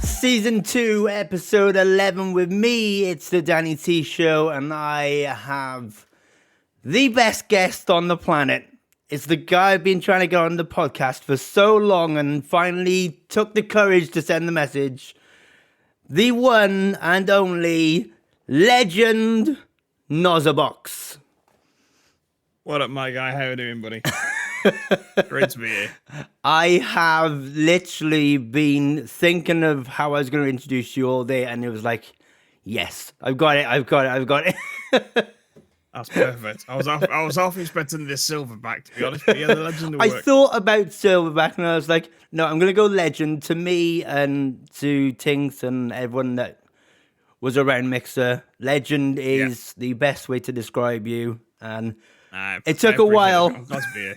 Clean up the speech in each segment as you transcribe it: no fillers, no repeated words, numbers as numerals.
Season 2, episode 11 with me. It's the Danny T Show, and I have the best guest on the planet. It's the guy I've been trying to get on the podcast for so long and finally took the courage to send the message. The one and only legend Nozzabox. What up, my guy? How you doing, buddy? Great to be here. I have literally been thinking of how I was going to introduce you all day, and it was like, yes, I've got it. That's perfect. I was half expecting this Silverback, to be honest, but yeah, the legend will I work. thought about Silverback, and I was like, no, I'm going to go legend. To me and to Tinks and everyone that was around Mixer, legend is the best way to describe you, and it took a while. I'm glad to be here.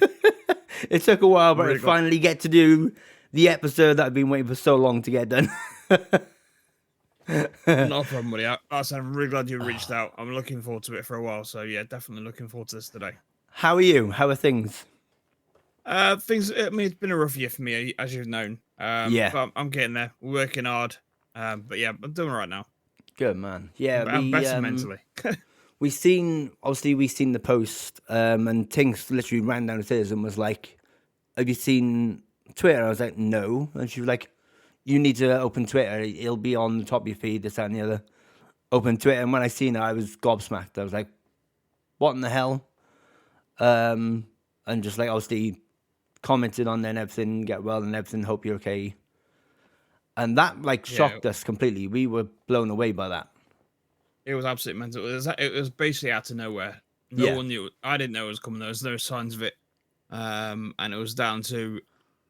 It took a while, but Really I finally get to do the episode that I've been waiting for so long to get done. No problem, buddy. I'm really glad you reached out. I'm looking forward to it for a while, so yeah, definitely looking forward to this today. How are you? How are things? Things. I mean, it's been a rough year for me, as you've known. But I'm getting there. We're working hard. But yeah, I'm doing all right now. Good, man. Yeah, I'm better mentally. we seen the post, and Tinks literally ran downstairs and was like, have you seen Twitter? I was like, no. And she was like, you need to open Twitter. It'll be on the top of your feed, this, that, and the other. Open Twitter. And when I seen it, I was gobsmacked. I was like, what in the hell? And just like, obviously, commented on there and everything, get well and everything, hope you're okay. And that, like, shocked us completely. We were blown away by that. It was absolutely mental. It was basically out of nowhere. No one knew. I didn't know it was coming. There was no signs of it. And it was down to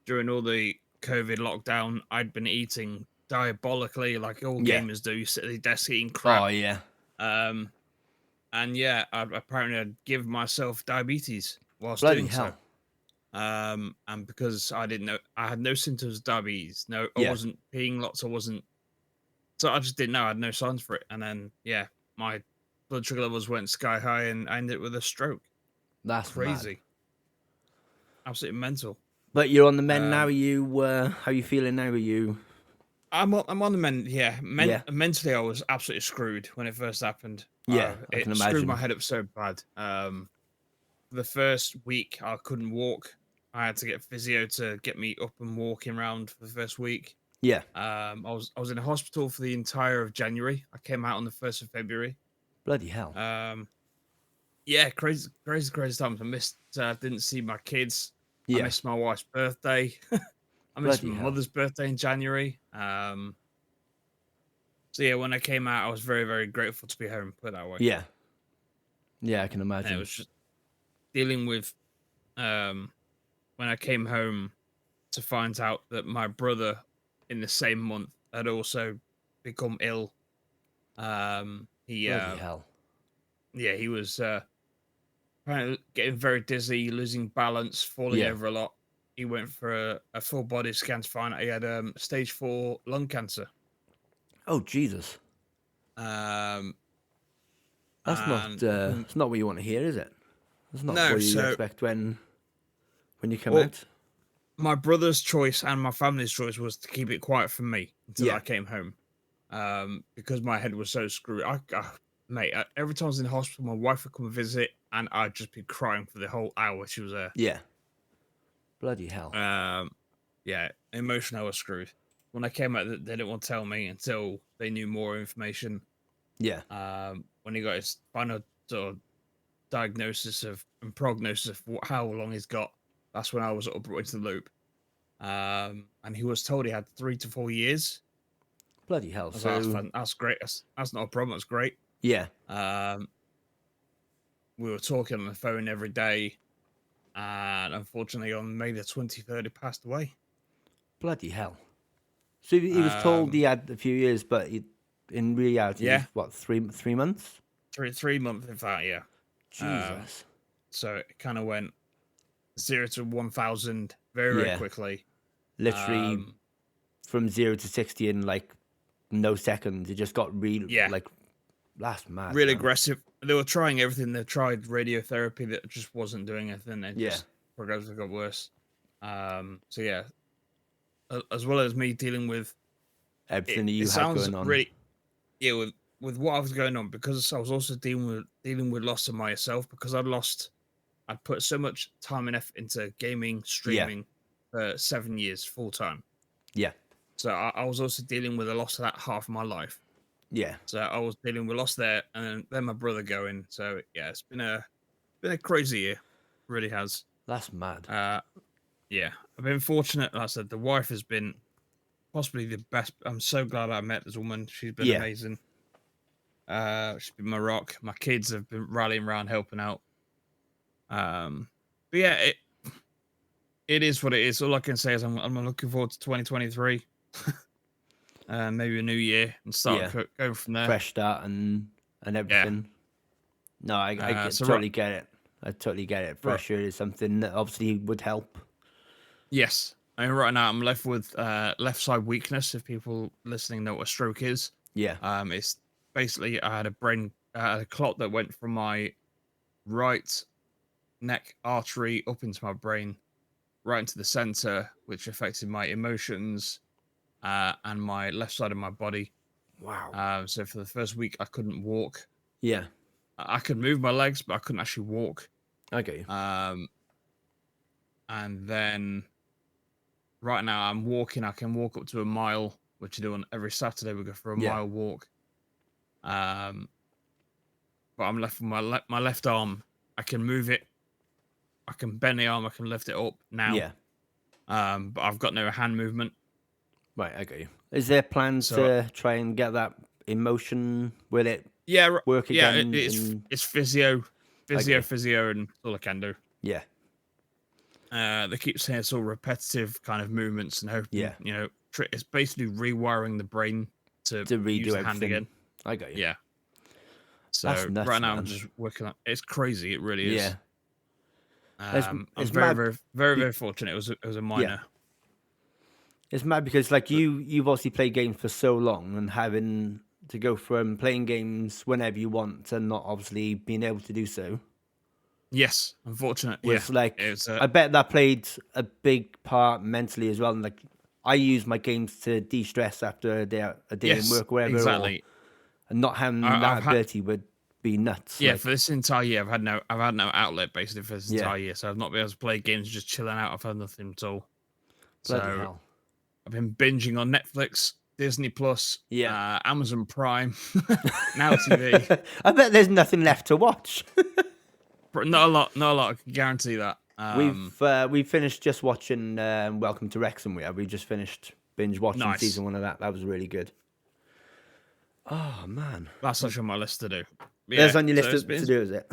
during all the COVID lockdown, I'd been eating diabolically like all gamers do. You sit at the desk eating crap. Oh, yeah. And yeah, apparently I'd give myself diabetes whilst Bloody doing hell. so. And because I didn't know, I had no symptoms of diabetes. No, I wasn't peeing lots. So I just didn't know. I had no signs for it. And then, yeah, my blood sugar levels went sky high and I ended up with a stroke. That's crazy. Mad. Absolutely mental. But you're on the mend now. How you feeling now? Are you? I'm on the mend. Yeah. Mentally, I was absolutely screwed when it first happened. Yeah, I can it imagine. screwed my head up so bad. The first week, I couldn't walk. I had to get physio to get me up and walking around for the first week. Yeah. I was in a hospital for the entire of January. I came out on the 1st of February. Bloody hell. Yeah, crazy times. Didn't see my kids. I missed my wife's birthday. I missed my mother's birthday in January. So yeah, when I came out, I was very, very grateful to be home, put it that way. Yeah. Yeah, I can imagine. And it was just dealing with when I came home to find out that my brother in the same month had also become ill. Bloody hell. Yeah, he was apparently getting very dizzy, losing balance, falling over a lot. He went for a full body scan to find out he had stage 4 lung cancer. Oh, Jesus. That's it's not what you want to hear, is it? That's not what you expect when you come out. My brother's choice and my family's choice was to keep it quiet from me until I came home. Because my head was so screwed. Mate, every time I was in the hospital, my wife would come and visit, and I'd just be crying for the whole hour she was there. Yeah. Bloody hell. Yeah, emotionally I was screwed. When I came out, they didn't want to tell me until they knew more information. Yeah. When he got his final sort of diagnosis and prognosis of how long he's got, that's when I was sort of brought into the loop. And he was told he had 3 to 4 years. Bloody hell. So that's great. That's not a problem. That's great. Yeah. we were talking on the phone every day, and unfortunately, on May the 23rd, he passed away. Bloody hell! So he was told he had a few years, but in reality, Yeah, he's what, 3 months? 3 months in fact, yeah. Jesus. So it kind of went 0 to 1,000 very, very Yeah, quickly. literally from 0 to 60 in like no seconds. It just got real. Yeah, Like, that's mad, really man. aggressive. They were trying everything. They tried radiotherapy that just wasn't doing anything. It Yeah, just progressively got worse. So yeah, as well as me dealing with it, everything that it you had sounds going on. really yeah with what I was going on, because I was also dealing with loss of myself, because I'd put so much time and effort into gaming, Yeah, streaming for 7 years full time. yeah, So I was also dealing with a loss of that half of my life. yeah. So I was dealing with loss there, and then my brother going. So yeah, it's been a crazy year, really has. That's mad. Uh, yeah, I've been fortunate. Like I said, the wife has been possibly the best. I'm so glad I met this woman. She's been Yeah, amazing. She's been my rock. My kids have been rallying around, helping out. But yeah, it is what it is. All I can say is I'm looking forward to 2023, maybe a new year, and start yeah. going from there. Fresh start and Yeah. everything. No, So right, totally get it. I totally get it. right, Fresh air is something that obviously would help. yes. I mean, right now I'm left with left side weakness. If people listening know what a stroke is, Yeah, it's basically I had a clot that went from my right neck artery up into my brain, right into the center, which affected my emotions and my left side of my body. wow. So for the first week, I couldn't walk. Yeah, I could move my legs, but I couldn't actually walk. I get you. Um, and then right now, I'm walking. I can walk up to a mile, which I do on every Saturday. We go for a Yeah, mile walk. Um, but I'm left with my left arm. I can move it. I can bend the arm. I can lift it up now. yeah. But I've got no hand movement. Right, I get you. Is there plans So to try and get that emotion? Will it yeah, work yeah. again? In It's physio, I get you. physio, and all I can do. Yeah, They keep saying it's all repetitive kind of movements and hoping, yeah. it's basically rewiring the brain to To use redo the hand everything. again. I got you. Yeah. That's So right nuts, now I'm man. just working on. It's crazy. It really is. Yeah, it's I'm it's very, mad. very, very, be- very fortunate. It was a Yeah, minor. it's mad because like But you've obviously played games for so long and having to go from playing games whenever you want and not obviously being able to do so yes, unfortunate. Yeah, was like it's I bet that played a big part mentally as well. And like I use my games to de-stress after a day in yes, work or whatever, or exactly. and not having that I've had ability would be nuts. yeah for Like this entire year. I've had no outlet basically for this yeah, entire year. So I've not been able to play games, just chilling out. I've had nothing at all. bloody So hell. I've been binging on Netflix, Disney Plus, Yeah. Amazon Prime, Now TV. I bet there's nothing left to watch. But not a lot, not a lot. I can guarantee that. We finished just watching Welcome to Wrexham. We just finished binge watching Nice. season 1 of that. That was really good. Oh man, That's actually on my list to do. there's Yeah. on your So list to do, is it?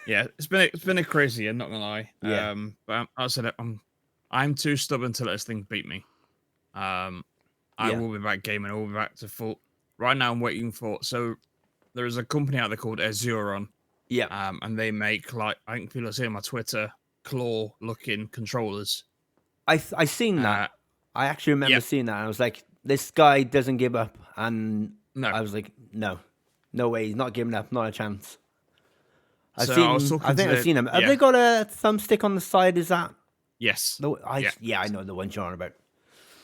yeah, it's been a crazy year, not gonna lie. Yeah, But I said I'm too stubborn to let this thing beat me. Um, I yeah, will be back gaming. I will be back to full. Right now, I'm waiting for. So there is a company out there called Azuron. yeah. And they make, like, I think people are seeing on my Twitter, claw looking controllers. I seen Uh, that. I actually remember yeah, seeing that. And I was like, this guy doesn't give up, and no. I was like, no way, he's not giving up, not a chance. So I was I talking to think I've seen him. Have yeah, they got a thumbstick on the side? Is that yes, no? yeah. Yeah, I know the one you're on about.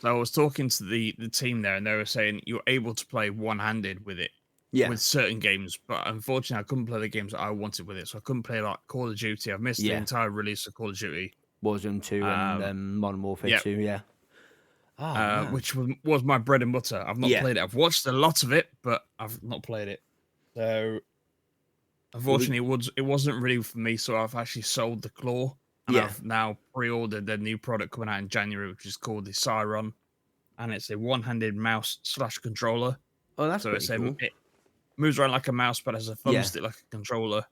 So I was talking to the team there, and they were saying you're able to play one handed with it Yeah, with certain games, but unfortunately, I couldn't play the games that I wanted with it. So I couldn't play like Call of Duty. I've missed the yeah. entire release of Call of Duty. Warzone 2 and Um, Modern Warfare yeah, 2. Yeah. Oh man. which was my bread and butter. I've not Yeah. played it. I've watched a lot of it, but I've not played it. So Well, unfortunately, it wasn't really for me. So I've actually sold the claw, and yeah. I've now pre-ordered their new product coming out in January, which is called the Siron, and it's a one-handed mouse slash controller. Oh, that's So pretty cool. it moves around like a mouse, but has a Yeah. thumbstick like a controller.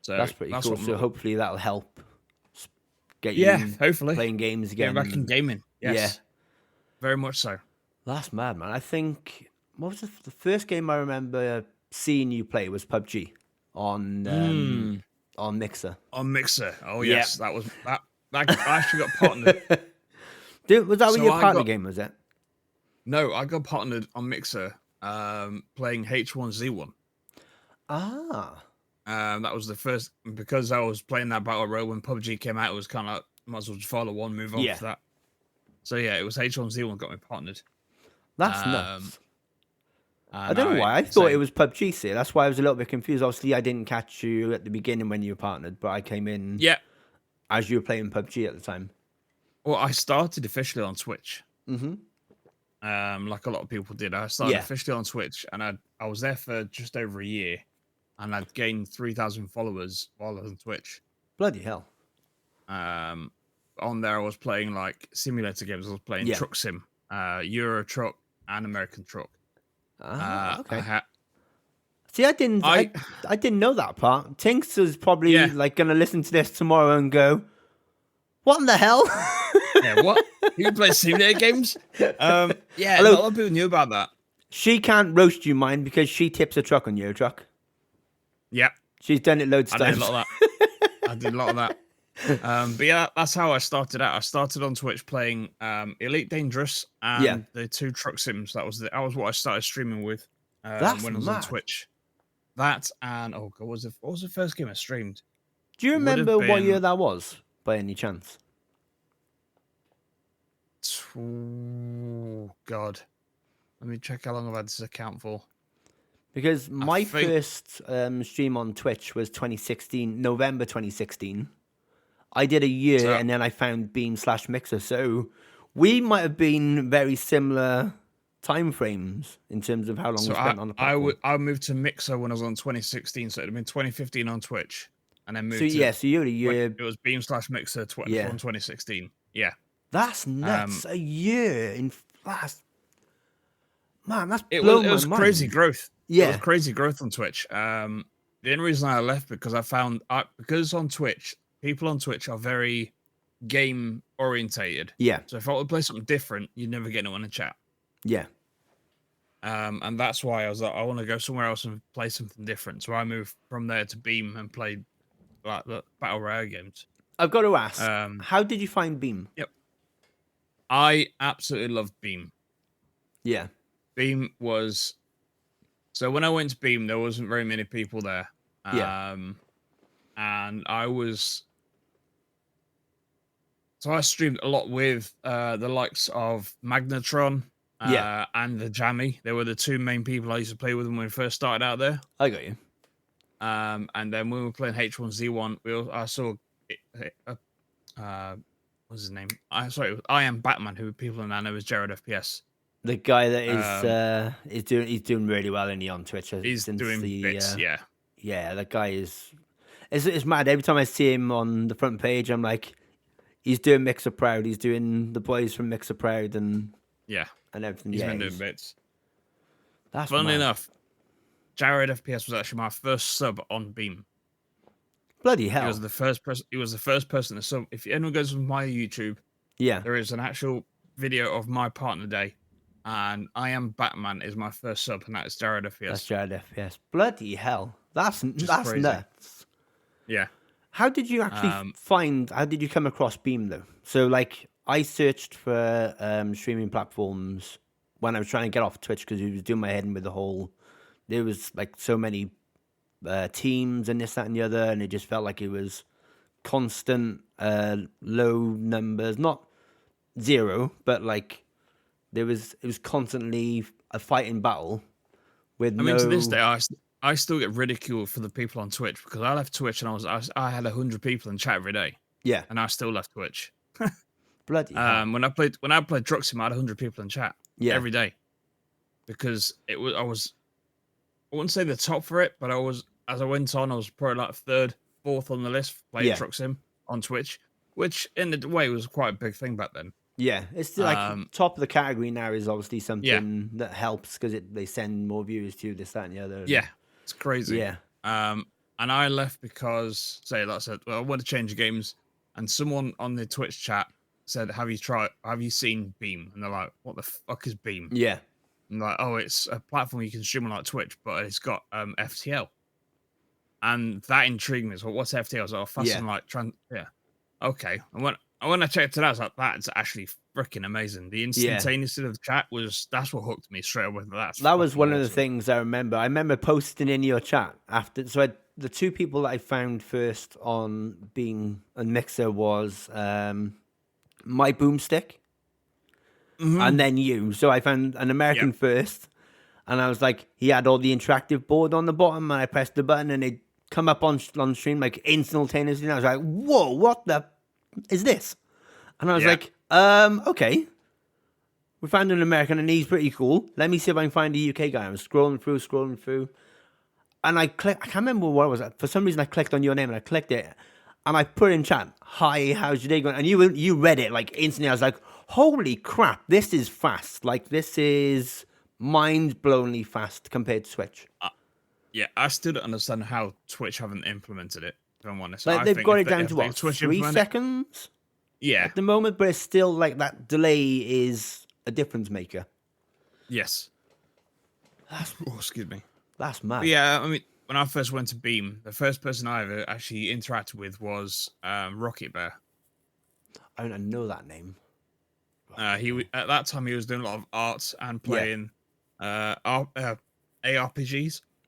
So That's pretty that's cool. what. So hopefully that'll help get Yeah, you hopefully playing games getting again. back in gaming. Yeah, Yes, very much so. that's mad, man. I think what was the first game I remember seeing you play was PUBG on Mixer. On Mixer. Oh Yeah. yes, that was that. That I actually got partnered. Dude, was that what So your I partner got game was? It? no, I got partnered on Mixer, playing H1Z1. Ah, That was the first because I was playing that battle royale when PUBG came out. It was kind of like, might as well just follow one, move on yeah. to that. So yeah, it was H1Z1 got me partnered. That's Um, nuts. I and don't know why. I thought same. it was PUBG. See, that's why I was a little bit confused. Obviously, I didn't catch you at the beginning when you were partnered, but I came in Yeah. as you were playing PUBG at the time. Well, I started officially on Twitch. Mm-hmm. Like a lot of people did. I started Yeah. officially on Twitch, and I was there for just over a year, and I'd gained 3,000 followers while I was on Twitch. Bloody hell. On there, I was playing like simulator games. I was playing Yeah. Truck Sim, Euro Truck, and American Truck. Ah, okay. I See, I didn't know that part. Tinks is probably Yeah. like gonna listen to this tomorrow and go, "What in the hell?" Yeah, what? You play simulator games? Yeah, Hello. not a lot of people knew about that. She can't roast you, mind, because she tips a truck on your truck. Yeah, She's done it loads of I times. did a lot of that. I did a lot of that. But yeah, that's how I started out. I started on Twitch playing Elite Dangerous and the 2 truck sims. That was what I started streaming with That's when I was on mad. Twitch. That and oh god, what was the first game I streamed? Do you It would have remember what year been- that was, by any chance? Oh god, let me check how long I've had this account for. Because my think- first stream on Twitch was 2016, November 2016. I did a year, So- and then I found Beam/Mixer. So we might have been very similar time frames in terms of how long So we spent on the platform. I moved to Mixer when I was on 2016, so it'd have been 2015 on Twitch, and then moved So to yeah, so you're a when year. it was Beam/Mixer Yeah. from 2016. Yeah. That's nuts. A year in last. Man, that's It blown was my crazy mind. growth. Yeah. It was crazy growth on Twitch. The only reason I left because I found because on Twitch, people on Twitch are very game orientated. Yeah, So if I would play something different, you'd never get anyone to chat. yeah. And that's why I was like, I want to go somewhere else and play something different. So I moved from there to Beam and played like the battle royale games. I've got to ask, Um, how did you find Beam? I absolutely loved Beam. Yeah, Beam was so when I went to Beam, there wasn't very many people there. Yeah. And I streamed a lot with the likes of Magnetron and the Jammy. They were the 2 main people I used to play with when we first started out there. I got you. And then when we were playing H1Z1, I saw what's his name? It was I Am Batman, who people now know as Jared FPS. The guy that is doing really well on Twitch. He's since doing bits, yeah. Yeah, that guy is. It's mad. Every time I see him on the front page, I'm like, he's doing Mixer Proud. He's doing the boys from Mixer Proud and everything. He's been doing bits. That's Funnily mad. enough, Jared FPS was actually my first sub on Beam. Bloody hell. He was the first person. He was the first person to sub. If anyone goes on my YouTube, there is an actual video of my partner day, and I Am Batman is my first sub, and that is Jared FPS. That's Jared FPS. Bloody hell. That's crazy. nuts. Yeah. How did you actually how did you come across Beam though? So like I searched for streaming platforms when I was trying to get off Twitch because it was doing my head in with the whole, there was like so many teams and this, that and the other, and it just felt like it was constant low numbers, not zero, but like it was constantly a fighting battle with I mean, to this day, I still get ridiculed for the people on Twitch because I left Twitch and I had 100 people in chat every day. Yeah. And I still left Twitch. Bloody hell. When I played Druxim, I had 100 people in chat every day because I wouldn't say the top for it, but as I went on, I was probably like 3rd, 4th on the list for playing Druxim on Twitch, which in a way was quite a big thing back then. Yeah, it's like top of the category now is obviously something that helps because they send more viewers to this, that, and the other. Yeah, it's crazy. Yeah. and I left because, say, like I said, well, I want to change games, and someone on the Twitch chat said, Have you seen Beam? And they're like, what the fuck is Beam? Yeah. And like, oh, it's a platform you can stream on like Twitch, but it's got FTL. And that intrigued me. So what's FTL? I was like, fast and like yeah. Okay. And when I checked it out, I was like, that's actually freaking amazing. The instantaneous of the chat that's what hooked me straight away. That was one awesome. of the things I remember. I remember posting in your chat after. So the two people that I found first on being a Mixer was my boomstick, and then you. So I found an American first, and I was like, he had all the interactive board on the bottom, and I pressed the button, and it come up on stream like instantaneously. And I was like, whoa, what the is this? And I was like, okay. We found an American and he's pretty cool. Let me see if I can find a UK guy. I was scrolling through. And I can't remember what it was. For some reason, I clicked on your name and I clicked it. And I put in chat, hi, how's your day going? And you read it like instantly. I was like, holy crap, this is fast. Like, this is mind-blowingly fast compared to Twitch. Yeah, I still don't understand how Twitch haven't implemented it, if I'm honest. Like, they've got it down to what, 3 seconds? Yeah. At the moment, but it's still like that delay is a difference maker. Yes. Excuse me. That's mad. But yeah, I mean, when I first went to Beam, the first person I ever actually interacted with was Rocket Bear. I don't know that name. He at that time he was doing a lot of arts and playing ARPGs.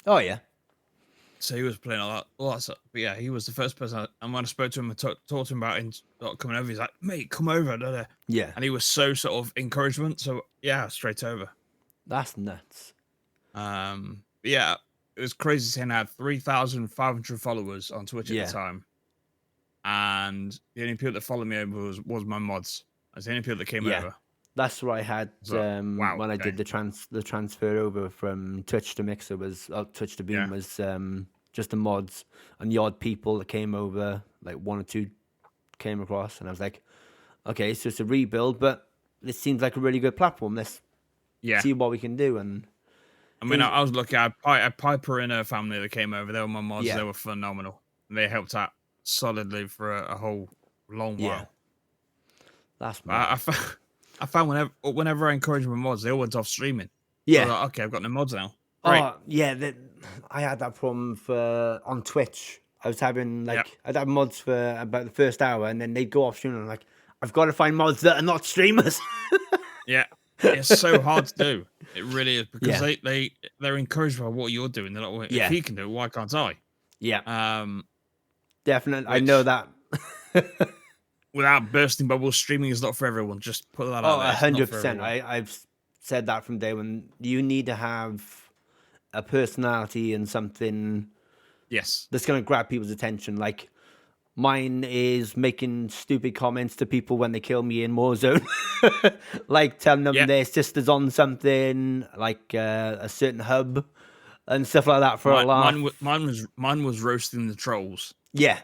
Oh yeah. So he was playing a lot of stuff. But yeah, he was the first person. And when I spoke to him and talked to him about coming over, he's like, mate, come over. Da, da. Yeah. And he was so sort of encouragement. So yeah, straight over. That's nuts. Yeah, it was crazy seeing I had 3,500 followers on Twitch at the time. And the only people that followed me over was my mods. That's the only people that came over. That's what I had when I did the transfer over from Twitch to Mixer Twitch to Beam was just the mods and the odd people that came over, like 1 or 2 came across, and I was like, okay, so it's a rebuild, but this seems like a really good platform. Let's see what we can do. And I mean, I was lucky. I had Piper and her family that came over. They were my mods. They were phenomenal. And they helped out solidly for a whole long while. That's I found whenever I encouraged my mods, they all went off streaming. Yeah. So like, okay, I've got no mods now. Great. Oh, yeah. I had that problem on Twitch. I was having I'd have mods for about the first hour, and then they'd go off streaming. And I'm like, I've got to find mods that are not streamers. Yeah. It's so hard to do. It really is, because they're encouraged by what you're doing. They're like, if he can do it, why can't I? Yeah. Definitely. I know that. Without bursting bubbles, streaming is not for everyone. Just put that out there. 100%. I've said that from day one. You need to have a personality and something that's going to grab people's attention. Like, mine is making stupid comments to people when they kill me in Warzone. Like, telling them their sister's on something, like a certain hub and stuff like that for a laugh. Mine was roasting the trolls. Yeah.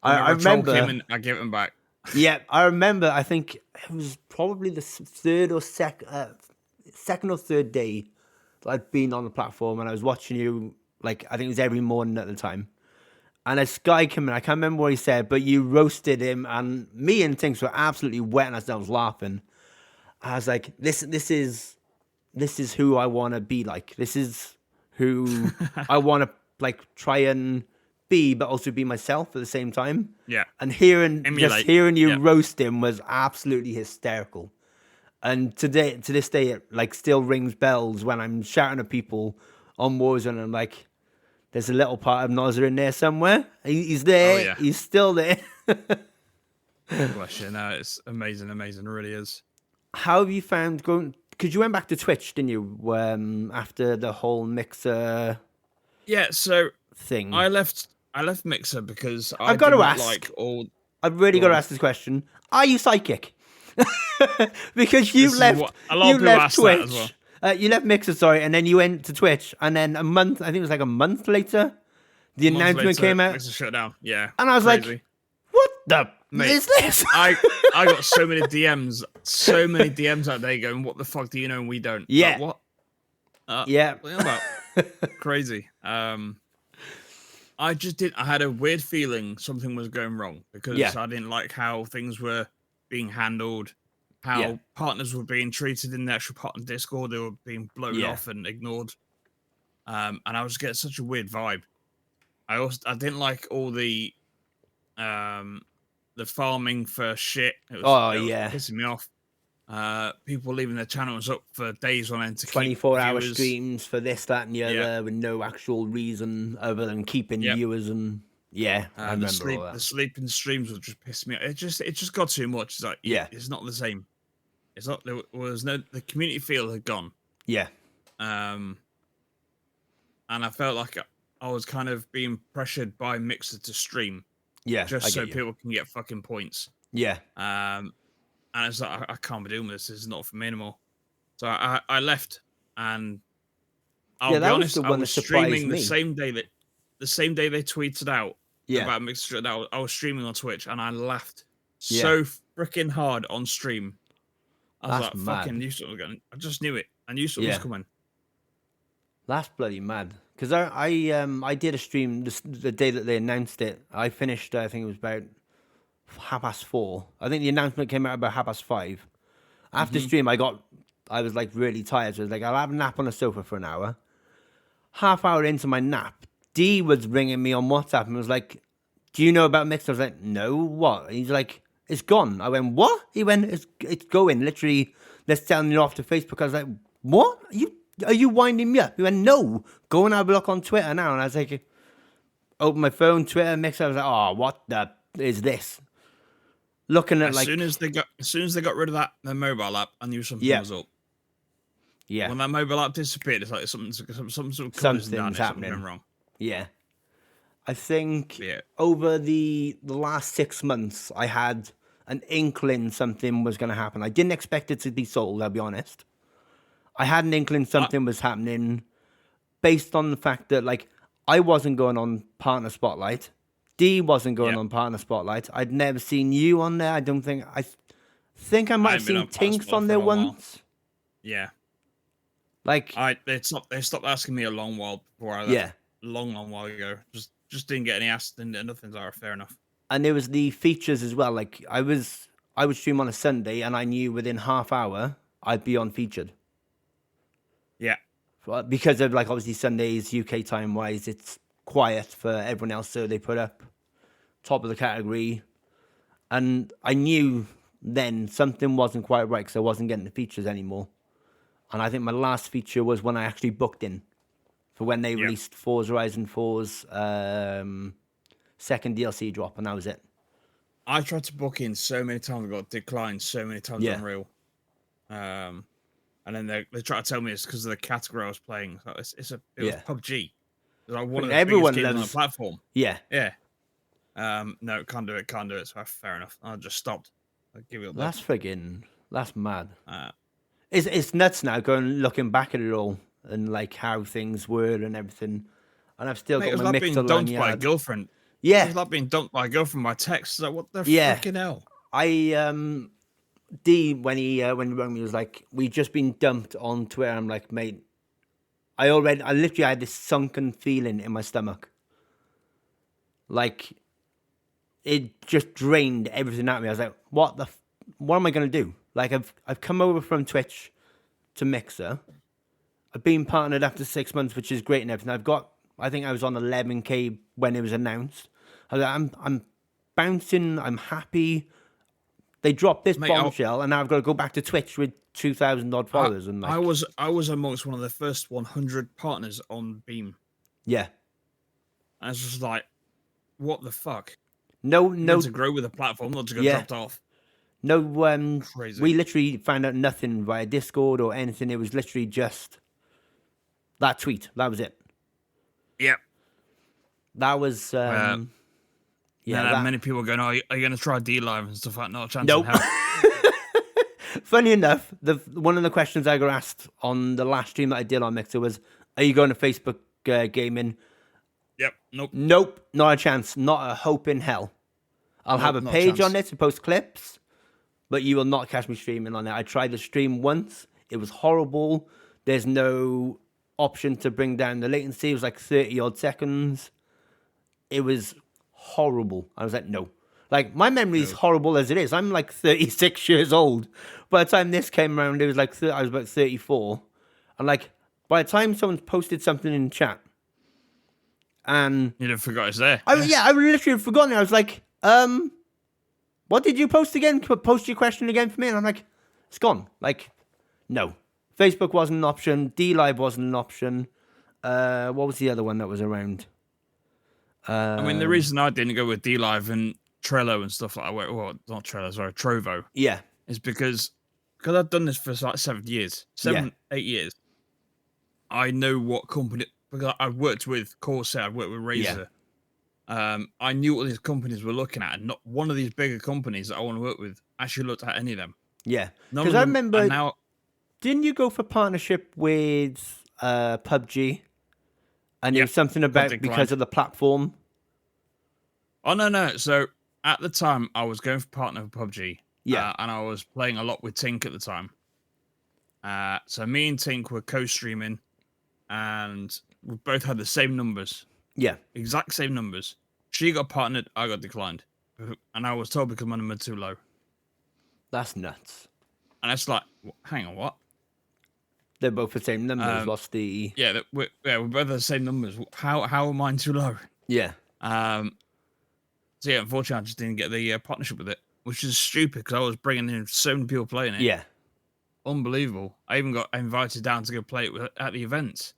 I remember. Came in, I gave him back. Yeah, I remember. I think it was probably the second or third day that I'd been on the platform, and I was watching you. Like, I think it was every morning at the time. And this guy came in. I can't remember what he said, but you roasted him, and me and things were absolutely wetting ourselves laughing. I was like, "This is who I want to be like. This is who I want to try and be, but also be myself at the same time." Yeah. And hearing you roast him was absolutely hysterical. And to this day, it still rings bells when I'm shouting at people on Warzone. And I'm like, there's a little part of Nozza in there somewhere. He's there. Oh, yeah. He's still there. Bless you. No, it's amazing. It really is. How have you found going? Because you went back to Twitch, didn't you? After the whole Mixer. Yeah. So thing. I left Mixer because I've got to ask. I've really got to ask this question: are you psychic? Because you left Twitch. You left Mixer, sorry, and then you went to Twitch, and then a month. I think it was like a month later. The announcement came out. Mixer shut down. Yeah. And I was like, "What the is this?" I got so many DMs that day going, "What the fuck do you know and we don't?" Yeah. Like, what? Yeah. Crazy. I just did. I had a weird feeling something was going wrong because Yeah. I didn't like how things were being handled, how Yeah. partners were being treated in the actual partner Discord. They were being blown off and ignored. And I was getting such a weird vibe. I didn't like all the farming for shit. It was pissing me off. People leaving their channels up for days on end to 24-hour keep viewers. streams for this, that, and the other with no actual reason other than keeping viewers and I remember all that. The sleeping streams would just piss me off. It just got too much. It's like it's not the same. It's not. There was no. The community feel had gone. Yeah. And I felt like I was kind of being pressured by Mixer to stream. Yeah. Just so people can get fucking points. Yeah. And it's like I can't be doing this. This is not for me anymore. So I left, and I'll be honest, I was streaming the same day they tweeted out about Mixer. I was streaming on Twitch, and I laughed so freaking hard on stream. I was like, "Fucking, knew something was going." I just knew it. I knew something was coming. That's bloody mad. Because I did a stream the day that they announced it. I finished. I think it was about 4:30. I think the announcement came out about 5:30. After stream, I was like really tired. So I was like, I'll have a nap on the sofa for an hour. Half hour into my nap, D was ringing me on WhatsApp and was like, "Do you know about Mixer?" I was like, "No, what?" And he's like, "It's gone." I went, "What?" He went, "It's going. Literally, they're selling it off to Facebook." I was like, "What? Are you winding me up?" He went, "No, go and have a look on Twitter now." And I was like, open my phone, Twitter, Mixer. I was like, "Oh, what the is this?" Looking at as soon as they got rid of their mobile app, I knew something was up. Yeah. When that mobile app disappeared, it's like something's happening wrong. Yeah. I think over the last 6 months, I had an inkling something was going to happen. I didn't expect it to be sold, I'll be honest. I had an inkling something was happening based on the fact that, like, I wasn't going on Partner Spotlight. D wasn't going on Partner Spotlight. I'd never seen you on there. I think I might have seen Tinks on there once. Yeah. Like they stopped asking me a long while before I left. Long while ago. Just didn't get any asked and nothing's fair enough. And there was the features as well. Like I would stream on a Sunday and I knew within half hour I'd be on featured. Yeah. Because of, like, obviously Sundays, UK time wise, it's quiet for everyone else, so they put up top of the category. And I knew then something wasn't quite right because I wasn't getting the features anymore. And I think my last feature was when I actually booked in for when they released Forza Horizon 4's second DLC drop, and that was it. I tried to book in so many times, I got declined so many times on Real. And then they try to tell me it's because of the category I was playing. So it was PUBG. It's like one of the biggest games on the platform. Yeah. Yeah. No, can't do it. So fair enough. I just stopped. I'll give you a that's mad. It's nuts now looking back at it all and like how things were and everything. And I've still got my Mixer being dumped by a girlfriend. Yeah. It's like being dumped by a girlfriend by text. Like, what the freaking hell? D, when he rang me, was like, "We've just been dumped on Twitter." I'm like, "Mate, I literally had this sunken feeling in my stomach. Like, it just drained everything out of me. I was like, what am I going to do? Like, I've come over from Twitch to Mixer. I've been partnered after 6 months, which is great and everything. I think I was on 11K when it was announced. I was like, I'm bouncing, I'm happy. They dropped this bombshell, and now I've got to go back to Twitch with 2,000 odd followers. And like, I was amongst one of the first 100 partners on Beam. Yeah. And it's just like, what the fuck? No. To grow with the platform, not to get dropped off. No, crazy. We literally found out nothing via Discord or anything. It was literally just that tweet. That was it. Yep. That was... many people going, are you going to try D-Live and stuff like that? No chance nope. in hell. Funny enough, one of the questions I got asked on the last stream that I did on Mixer was, are you going to Facebook gaming? Yep. Nope. Not a chance. Not a hope in hell. I'll have a page on it to post clips, but you will not catch me streaming on it. I tried to stream once. It was horrible. There's no option to bring down the latency. It was like 30 odd seconds. it was horrible. I was like, no. Like, my memory is horrible as it is. I'm like 36 years old. By the time this came around, it was like I was about 34. And like, by the time someone posted something in chat, and You'd have forgot it's there. I literally had forgotten it. I was like, what did you post again? Post your question again for me. And I'm like, it's gone. Like, no. Facebook wasn't an option. D-Live wasn't an option. What was the other one that was around? I mean, the reason I didn't go with D-Live and Trello and stuff like that, well, not Trello, sorry, Trovo, Yeah. is because I've done this for like 7 years, 8 years. I know what company, because I've worked with Corsair, I've worked with Razer. I knew what these companies were looking at, and not one of these bigger companies that I want to work with actually looked at any of them. Yeah. Because I remember, now, didn't you go for partnership with PUBG? And it was something about because of the platform. Oh, no. So at the time, I was going for partner with PUBG. Yeah. And I was playing a lot with Tink at the time. So me and Tink were co-streaming, and we both had the same numbers. Yeah. Exact same numbers. She got partnered, I got declined. And I was told because my number too low. That's nuts. And it's like, hang on, what? They're both the same numbers. Lost the... Yeah, we're both the same numbers. How am mine too low? Yeah. So yeah, unfortunately, I just didn't get the partnership with it, which is stupid because I was bringing in so many people playing it. Yeah. Unbelievable. I even got invited down to go play it at the events.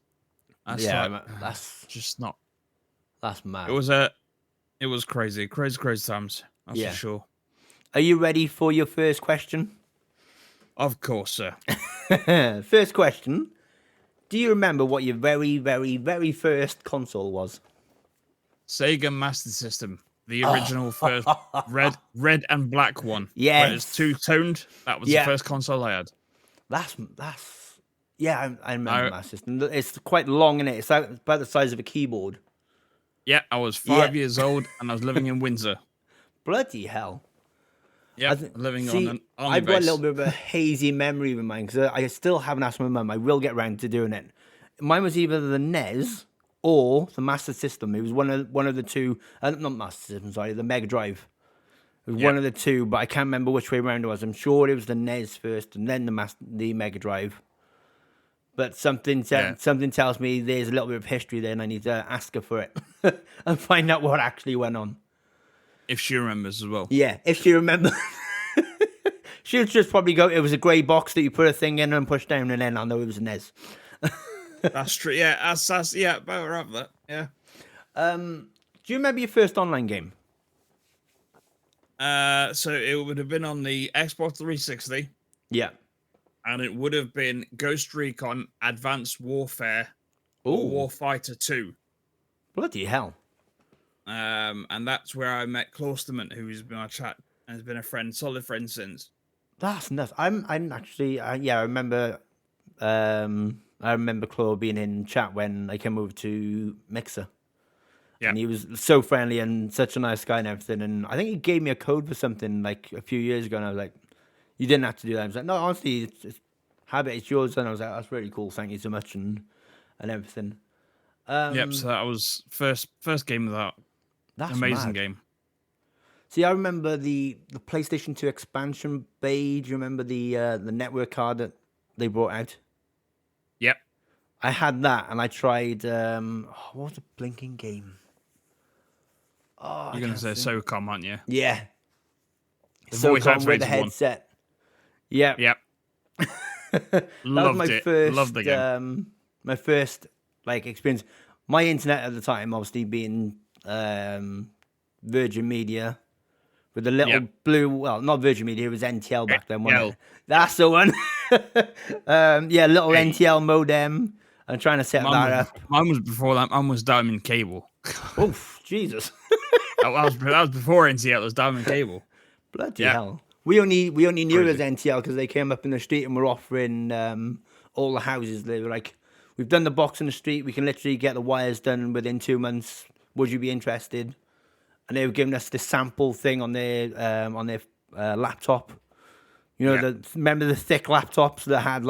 That's that's just not. That's mad. It was crazy times. That's for sure. Are you ready for your first question? Of course, sir. First question. Do you remember what your very, very, very first console was? Sega Master System. The original first red and black one. Yes. Where it's two-toned. That was the first console I had. That's I remember Master System. It's quite long, isn't it? It's about the size of a keyboard. Yeah, I was 5 years old and I was living in Windsor. Bloody hell. Yeah, living on an army I've base. got a little bit of a hazy memory of mine because I still haven't asked my mum. I will get around to doing it. Mine was either the NES or the Master System. It was one of the two. Not Master System, sorry, the Mega Drive. It was one of the two, but I can't remember which way around it was. I'm sure it was the NES first and then the Mega Drive. But something tells me there's a little bit of history there, and I need to ask her for it and find out what actually went on. If she remembers as well. Yeah, if she remembers. She'll just probably go, it was a grey box that you put a thing in and push down, and then I'll know it was a NES. That's true. Yeah, that's better have that. Yeah. Do you remember your first online game? So it would have been on the Xbox 360. Yeah. And it would have been Ghost Recon Advanced Warfare or Warfighter 2. Bloody hell. And that's where I met Closterman, who's been on chat and has been a friend, solid friend since. That's nuts. I'm actually, I remember, Claude being in chat when I came over to Mixer. Yeah. And he was so friendly and such a nice guy and everything. And I think he gave me a code for something like a few years ago. And I was like, you didn't have to do that. I was like, no, honestly, it's habit, it's yours. And I was like, that's really cool. Thank you so much. And everything. Yep. So that was first game of that. That's amazing mad. Game. See, I remember the PlayStation 2 expansion bay. Do you remember the network card that they brought out? Yep. I had that, and I tried. What was the blinking game? Oh, you're gonna say SOCOM, aren't you? Yeah. SOCOM with the headset. Yeah. Yep. Loved it. Loved the game. My first experience. My internet at the time, obviously being Virgin Media, with the little blue. Well, not Virgin Media. It was NTL back then. Wasn't it? That's the one. Little NTL modem. I'm trying to set that up. Mine was before that. Mine was Diamond Cable. Oof, Jesus. that was before NTL. It was Diamond Cable. Bloody hell. We only knew it was NTL because they came up in the street and were offering all the houses. They were like, we've done the box in the street. We can literally get the wires done within 2 months. Would you be interested? And they were giving us this sample thing on their laptop. You know, remember the thick laptops that had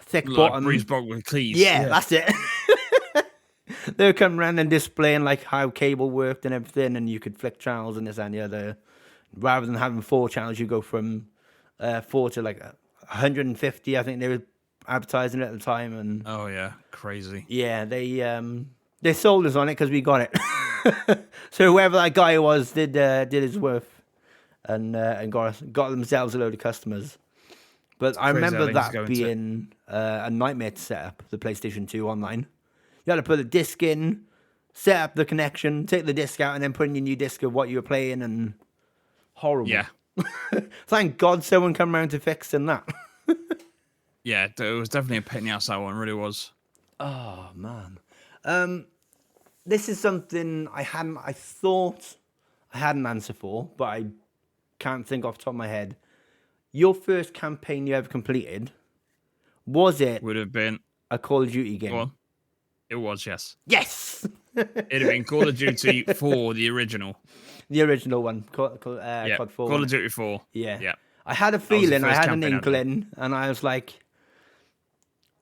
thick bottom. Breeze box with keys. Yeah, that's it. they were coming around and displaying like how cable worked and everything, and you could flick channels and this and the other. Rather than having 4 channels, you go from 4 to like 150. I think they were advertising it at the time, and Oh yeah, crazy. yeah, they sold us on it because we got it. So whoever that guy was did his worth, and got themselves a load of customers. But I crazy how remember things that go into it. being a nightmare to set up the PlayStation 2 online. You had to put the disc in, set up the connection, take the disc out, and then put in your new disc of what you were playing, and horrible. Yeah, Thank God someone come around to fixing that. yeah, it was definitely a pain in the ass, that one, really was. Oh man. This is something I thought I had an answer for, but I can't think off the top of my head. Your first campaign you ever completed, was it Would have been. a Call of Duty game? Well, it was, yes. Yes! It'd have been Call of Duty 4, the original. The original one, Yeah, COD 4. Call of Duty 4. Yeah. Yeah. I had a was the feeling, I first had an campaign I'd done. inkling, and I was like,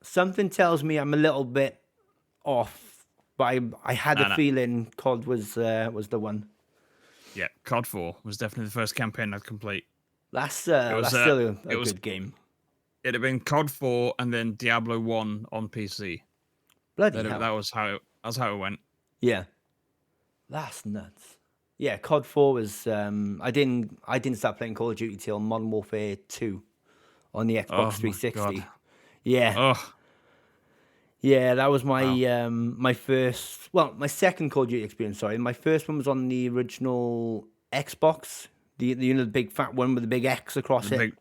something tells me I'm a little bit off, but I had a No. feeling COD was the one. Yeah, COD 4 was definitely the first campaign I'd complete. That's was, still a it was- good game. It'd have been COD 4 and then Diablo 1 on PC. Bloody That hell. was how it went. Yeah. That's nuts. Yeah, COD 4 was I didn't start playing Call of Duty till Modern Warfare 2 on the Xbox Oh my 360. God. Yeah. Oh, Yeah, that was my my second Call of Duty experience, sorry. My first one was on the original Xbox, the the big fat one with the big X across it.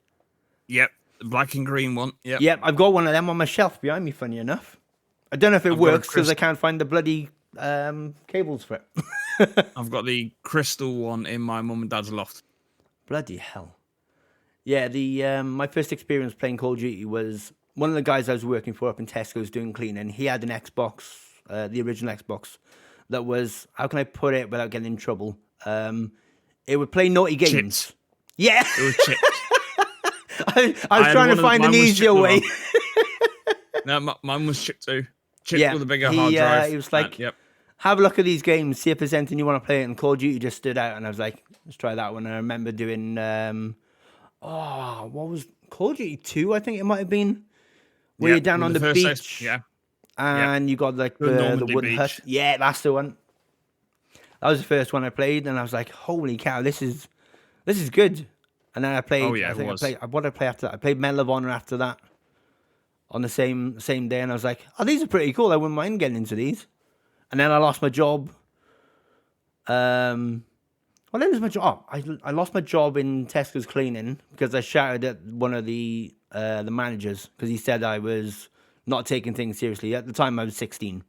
Yep, the black and green one. Yep. Yep, I've got one of them on my shelf behind me, funny enough. I don't know if it I've got a works because I can't find the bloody cables for it. I've got the crystal one in my mum and dad's loft. Bloody hell. Yeah, the my first experience playing Call of Duty was one of the guys I was working for up in Tesco's doing cleaning. He had an Xbox, the original Xbox, that was, how can I put it without getting in trouble? It would play naughty games. Chips. Yeah, It was chips. I was had trying one to of- find an mine was easier chipped way. No, mine was chipped too. Chipped Yeah, with a bigger he, hard drive. he was like- Yep. Have a look at these games, see if there's anything you want to play. And Call of Duty just stood out, and I was like, let's try that one. And I remember doing, what was Call of Duty 2? I think it might have been. Where Yep, you're down with on the first beach. yeah. And you got like The the Normandy wooden beach. hut. Yeah, that's the one. That was the first one I played, and I was like, "Holy cow, this is good." And then I played. Oh, yeah, I it think was. I played. What did I play after that? I played Medal of Honor after that. On the same day, and I was like, "Oh, these are pretty cool. I wouldn't mind getting into these." And then I lost my job. Well, then was my job. I lost my job in Tesco's cleaning because I shouted at one of the managers because he said I was not taking things seriously. At the time, I was 16,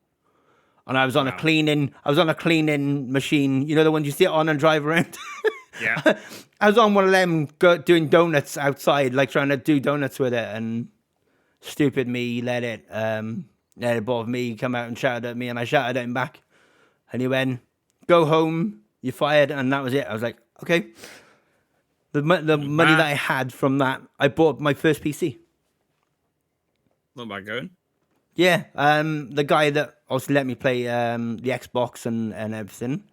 and I was on a cleaning machine. You know, the ones you sit on and drive around. Yeah. I was on one of them doing donuts outside, like trying to do donuts with it, and stupid me let it bother me. He come out and shouted at me, and I shouted at him back, and he went, "Go home, you're fired," and that was it. I was like, okay. The money that I had from that, I bought my first PC. Not bad going. Yeah, the guy that also let me play the Xbox and everything,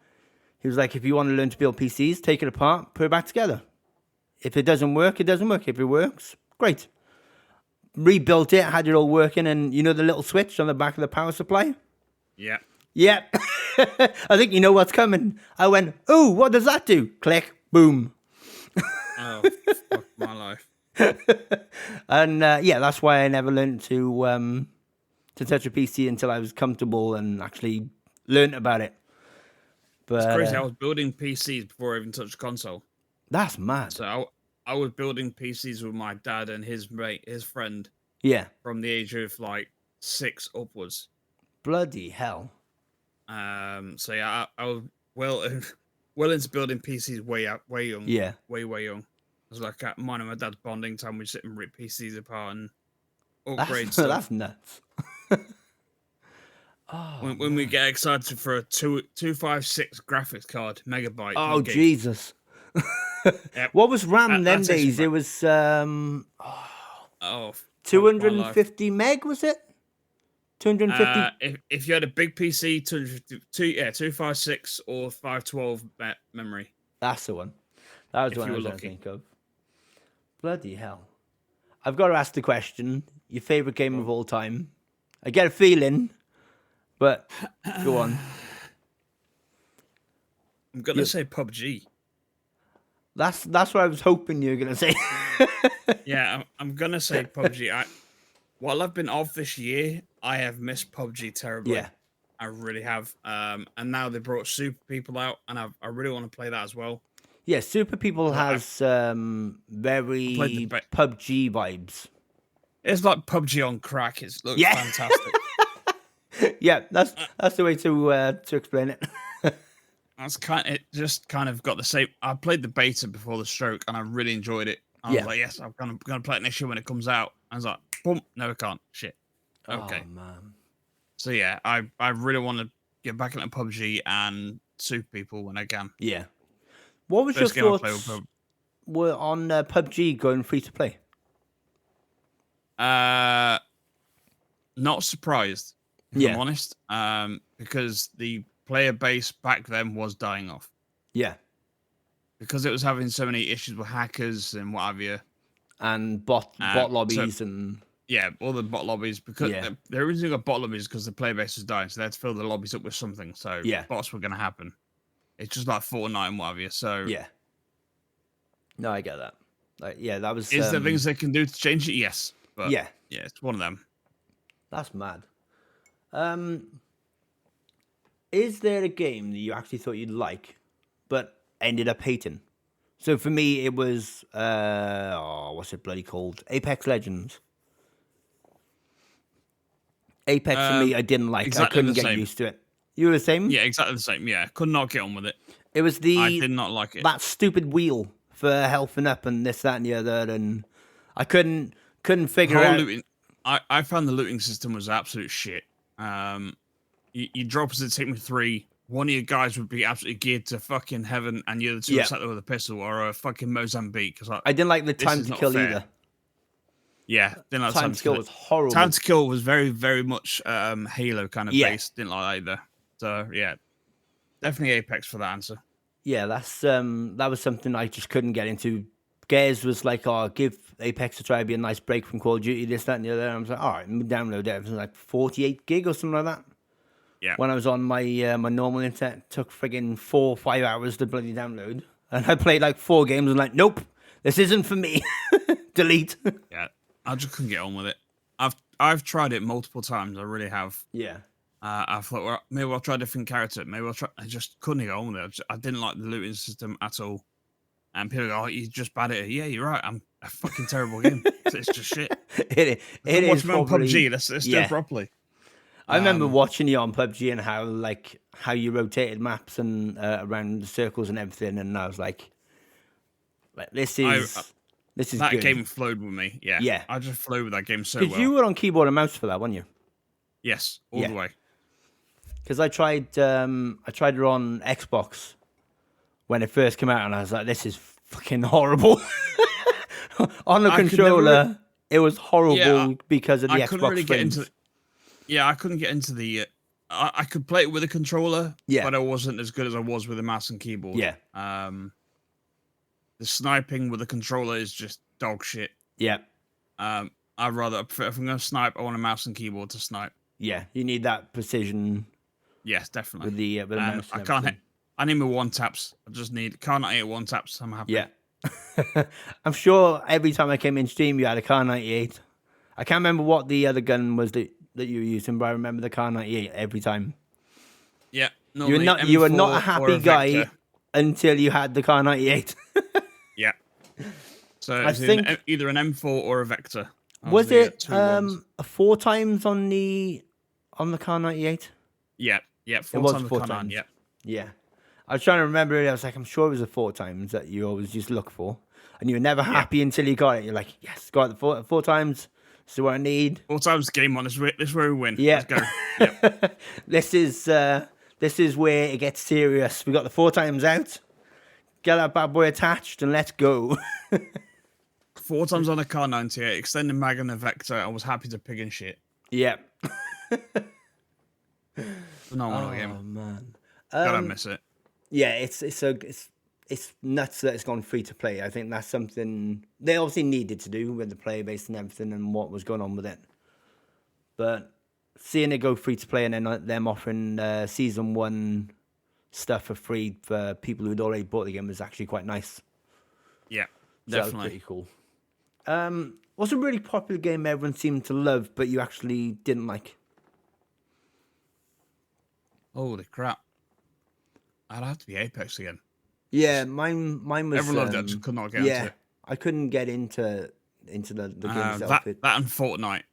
he was like, if you want to learn to build PCs, take it apart, put it back together. If it doesn't work, it doesn't work. If it works, great. Rebuilt it, had it all working, and you know the little switch on the back of the power supply? Yeah. Yep. I think you know what's coming. I went, oh, what does that do? Click, boom. Oh, fuck my life. And yeah, that's why I never learned to touch a PC until I was comfortable and actually learned about it. But It's crazy. I was building PCs before I even touched console. that's mad. So I was building PCs with my dad and his mate, his friend, Yeah, from the age of like 6 upwards. bloody hell. So yeah, I was well into building PCs way young. Yeah. Way young. It was like at mine and my dad's bonding time. We'd sit and rip PCs apart and upgrade That's, stuff. that's nuts. Oh, When we get excited for a 256 graphics card, megabyte. oh gig. Jesus. Yep. What was RAM them That's actually days? It was Oh, fuck my life. 250 meg, was it? 250. If you had a big PC, 256 or 512 memory. That's the one. That was If the one you I were was trying to lucky. think of. Bloody hell. I've got to ask the question. Your favourite game of all time? I get a feeling, but go on. I'm going to say PUBG. That's what I was hoping you were going to say. Yeah, I'm going to say PUBG. While I've been off this year, I have missed PUBG terribly. Yeah. I really have. And now they brought Super People out, and I really want to play that as well. Yeah, Super People has very PUBG vibes. It's like PUBG on crack. It looks fantastic. Yeah, that's the way to explain it. It just kind of got the same. I played the beta before the stroke, and I really enjoyed it. I was like, yes, I'm gonna play it next year when it comes out. I was like, boom, no, I can't. Shit. Okay. Oh man. So yeah, I really want to get back into PUBG and Super People when I can. Yeah. What was your thoughts were on PUBG going free to play? Not surprised, if I'm honest. Because the player base back then was dying off. Yeah. Because it was having so many issues with hackers and what have you. And bot lobbies and... Yeah, all the bot lobbies. Because they originally got bot lobbies because the player base was dying. So they had to fill the lobbies up with something. So bots were going to happen. It's just like Fortnite and what have you. So... Yeah. No, I get that. That was... Is there things they can do to change it? Yes. But yeah, it's one of them. That's mad. Is there a game that you actually thought you'd like, but ended up hating? So for me, it was what's it bloody called? Apex Legends. Apex for me, I didn't like. Exactly I couldn't get used to it. You were the same? Yeah, exactly the same. Yeah, could not get on with it. It was I did not like it. That stupid wheel for healthing up and this, that, and the other, and I couldn't figure out. Looting, I found the looting system was absolute shit. You drop us at Team 3. One of your guys would be absolutely geared to fucking heaven, and the other two sat there with a pistol or a fucking Mozambique. I didn't like the time to kill either. Yeah, didn't like time to kill was horrible. Time to kill was very, very much Halo kind of based. Didn't like that either. So yeah, definitely Apex for that answer. Yeah, that's that was something I just couldn't get into. Gez was like, "Oh, give Apex a try, be a nice break from Call of Duty, this, that, and the other." And I was like, "All right, download it." It was like 48 gig or something like that. Yeah. When I was on my my normal internet, it took friggin' 4 or 5 hours to bloody download, and I played like 4 games and like, nope, this isn't for me. Delete. Yeah, I just couldn't get on with it. I've tried it multiple times. I really have. Yeah. I thought, well, maybe I'll try a different character. Maybe I'll try. I just couldn't get on with it. I didn't like the looting system at all. And people go, "Oh, you're just bad at it." Yeah, you're right. I'm a fucking terrible game. It's just shit. It is probably... PUBG. Let's do it properly. I remember watching you on PUBG and how you rotated maps and around the circles and everything, and I was like this is that good. Game flowed with me. Yeah, yeah. I just flowed with that game so well. Because you were on keyboard and mouse for that, weren't you? Yes, all the way. Because I tried it on Xbox when it first came out, and I was like, this is fucking horrible. On the controller, it was horrible because of the Xbox really frames. I couldn't get into the... I could play it with a controller, but I wasn't as good as I was with a mouse and keyboard. Yeah. The sniping with a controller is just dog shit. Yeah. I'd rather... If I'm going to snipe, I want a mouse and keyboard to snipe. Yeah, you need that precision. Yes, definitely. With the mouse. I can't hit... I need my one taps. I just need... Can't hit one taps. I'm happy. Yeah. I'm sure every time I came in stream, you had a Kar 98. I can't remember what the other gun was that you were using, but I remember the Kar 98 every time. Yeah. You were not a happy guy until you had the Kar 98. Yeah. So I think either an M4 or a Vector. Was it a 4 times on the Kar 98? Yeah. Yeah. 4 times. 4 times. Yeah. Yeah. I was trying to remember it. I was like, I'm sure it was a 4 times that you always just look for. And you were never happy until you got it. You're like, yes, got it 4 times. This is what I need. 4 times game on. This is where we win. Yeah. Let's go. Yep. This is where it gets serious. We got the 4 times out. Get that bad boy attached and let's go. 4 times on a Kar 98, extended mag and a Vector. I was happy to pig and shit. Yeah. Phenomenal Oh game. man. Gotta miss it. Yeah, it's nuts that it's gone free to play. I think that's something they obviously needed to do with the player base and everything and what was going on with it. But seeing it go free to play and then them offering season 1 stuff for free for people who'd already bought the game was actually quite nice. Yeah, So that was definitely. pretty cool. What's a really popular game everyone seemed to love, but you actually didn't like? Holy crap! I'd have to be Apex again. Yeah, mine was. Everyone loved it. I just could not get into Yeah, it. I couldn't get into the game itself. That and Fortnite.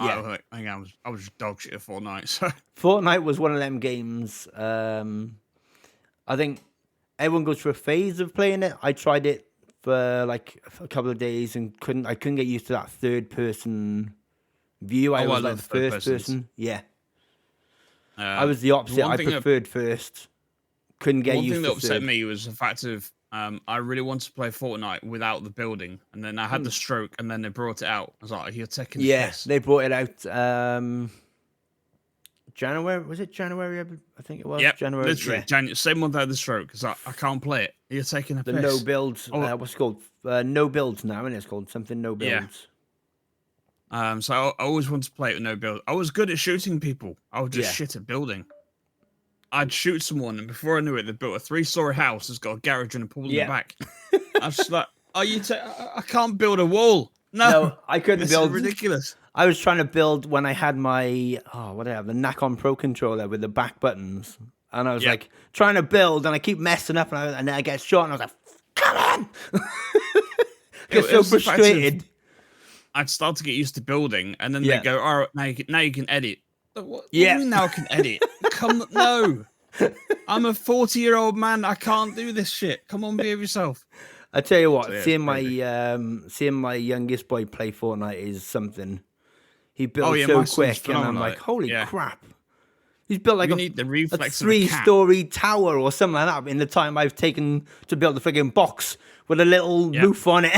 Yeah. I think I was dog shit at Fortnite. So Fortnite was one of them games. I think everyone goes through a phase of playing it. I tried it for like a couple of days and I couldn't get used to that third person view. I was like the first person. Yeah. I was the opposite. I preferred first. Couldn't get used to One thing that upset third. me was the fact of I really wanted to play Fortnite without the building, and then I had the stroke, and then they brought it out. I was like, "You're taking the piss." They brought it out. January, was it January? I think it was. Yep, January. literally. Yeah. Same month I had the stroke because I can't play it. You're taking the The piss. no builds. What's it called? No builds now, and it's called something no builds. Yeah. So I always wanted to play it with no build. I was good at shooting people. I was just shit at building. I'd shoot someone, and before I knew it, they built a 3-story house that's got a garage and a pool in the back. I was just like, I can't build a wall. No, I couldn't build. It's ridiculous. I was trying to build when I had my what do I have, the Nacon Pro controller with the back buttons, and I was like trying to build, and I keep messing up, and then I get shot, and I was like, "Come on!" Get so frustrated. I'd start to get used to building, and then they go, "All right, now you can edit." What do you mean now I can edit? No. I'm a 40-year-old man. I can't do this shit. Come on, behave yourself. I tell you what, seeing my youngest boy play Fortnite is something. He builds so quick, and I'm like, holy crap! He's built like a 3-story tower or something like that in the time I've taken to build the friggin' box with a little roof on it.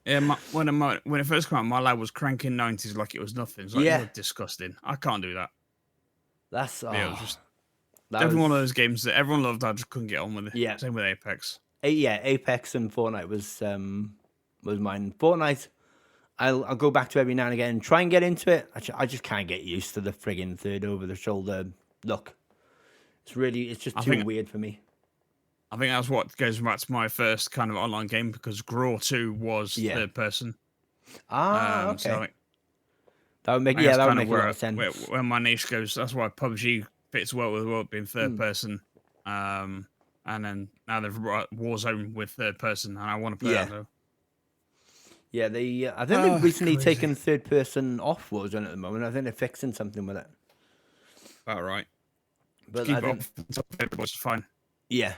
Yeah, when it first came out, my lad was cranking 90s like it was nothing. It's like, you're disgusting. I can't do that. That's it was just definitely one of those games that everyone loved. I just couldn't get on with it. Yeah, same with Apex. Apex and Fortnite was mine. Fortnite, I'll go back to every now and again and try and get into it. I just can't get used to the friggin' third over the shoulder look. It's just too weird for me. I think that's what goes back to my first kind of online game because Graw 2 was third person. Okay. So that would make a lot of sense. Where my niche goes, that's why PUBG fits well with what being third person. And then now they've brought Warzone with third person, and I want to play that though. Yeah, I think they've recently taken third person off Warzone at the moment. I think they're fixing something with it. About right. But keep it up. It's fine. Yeah.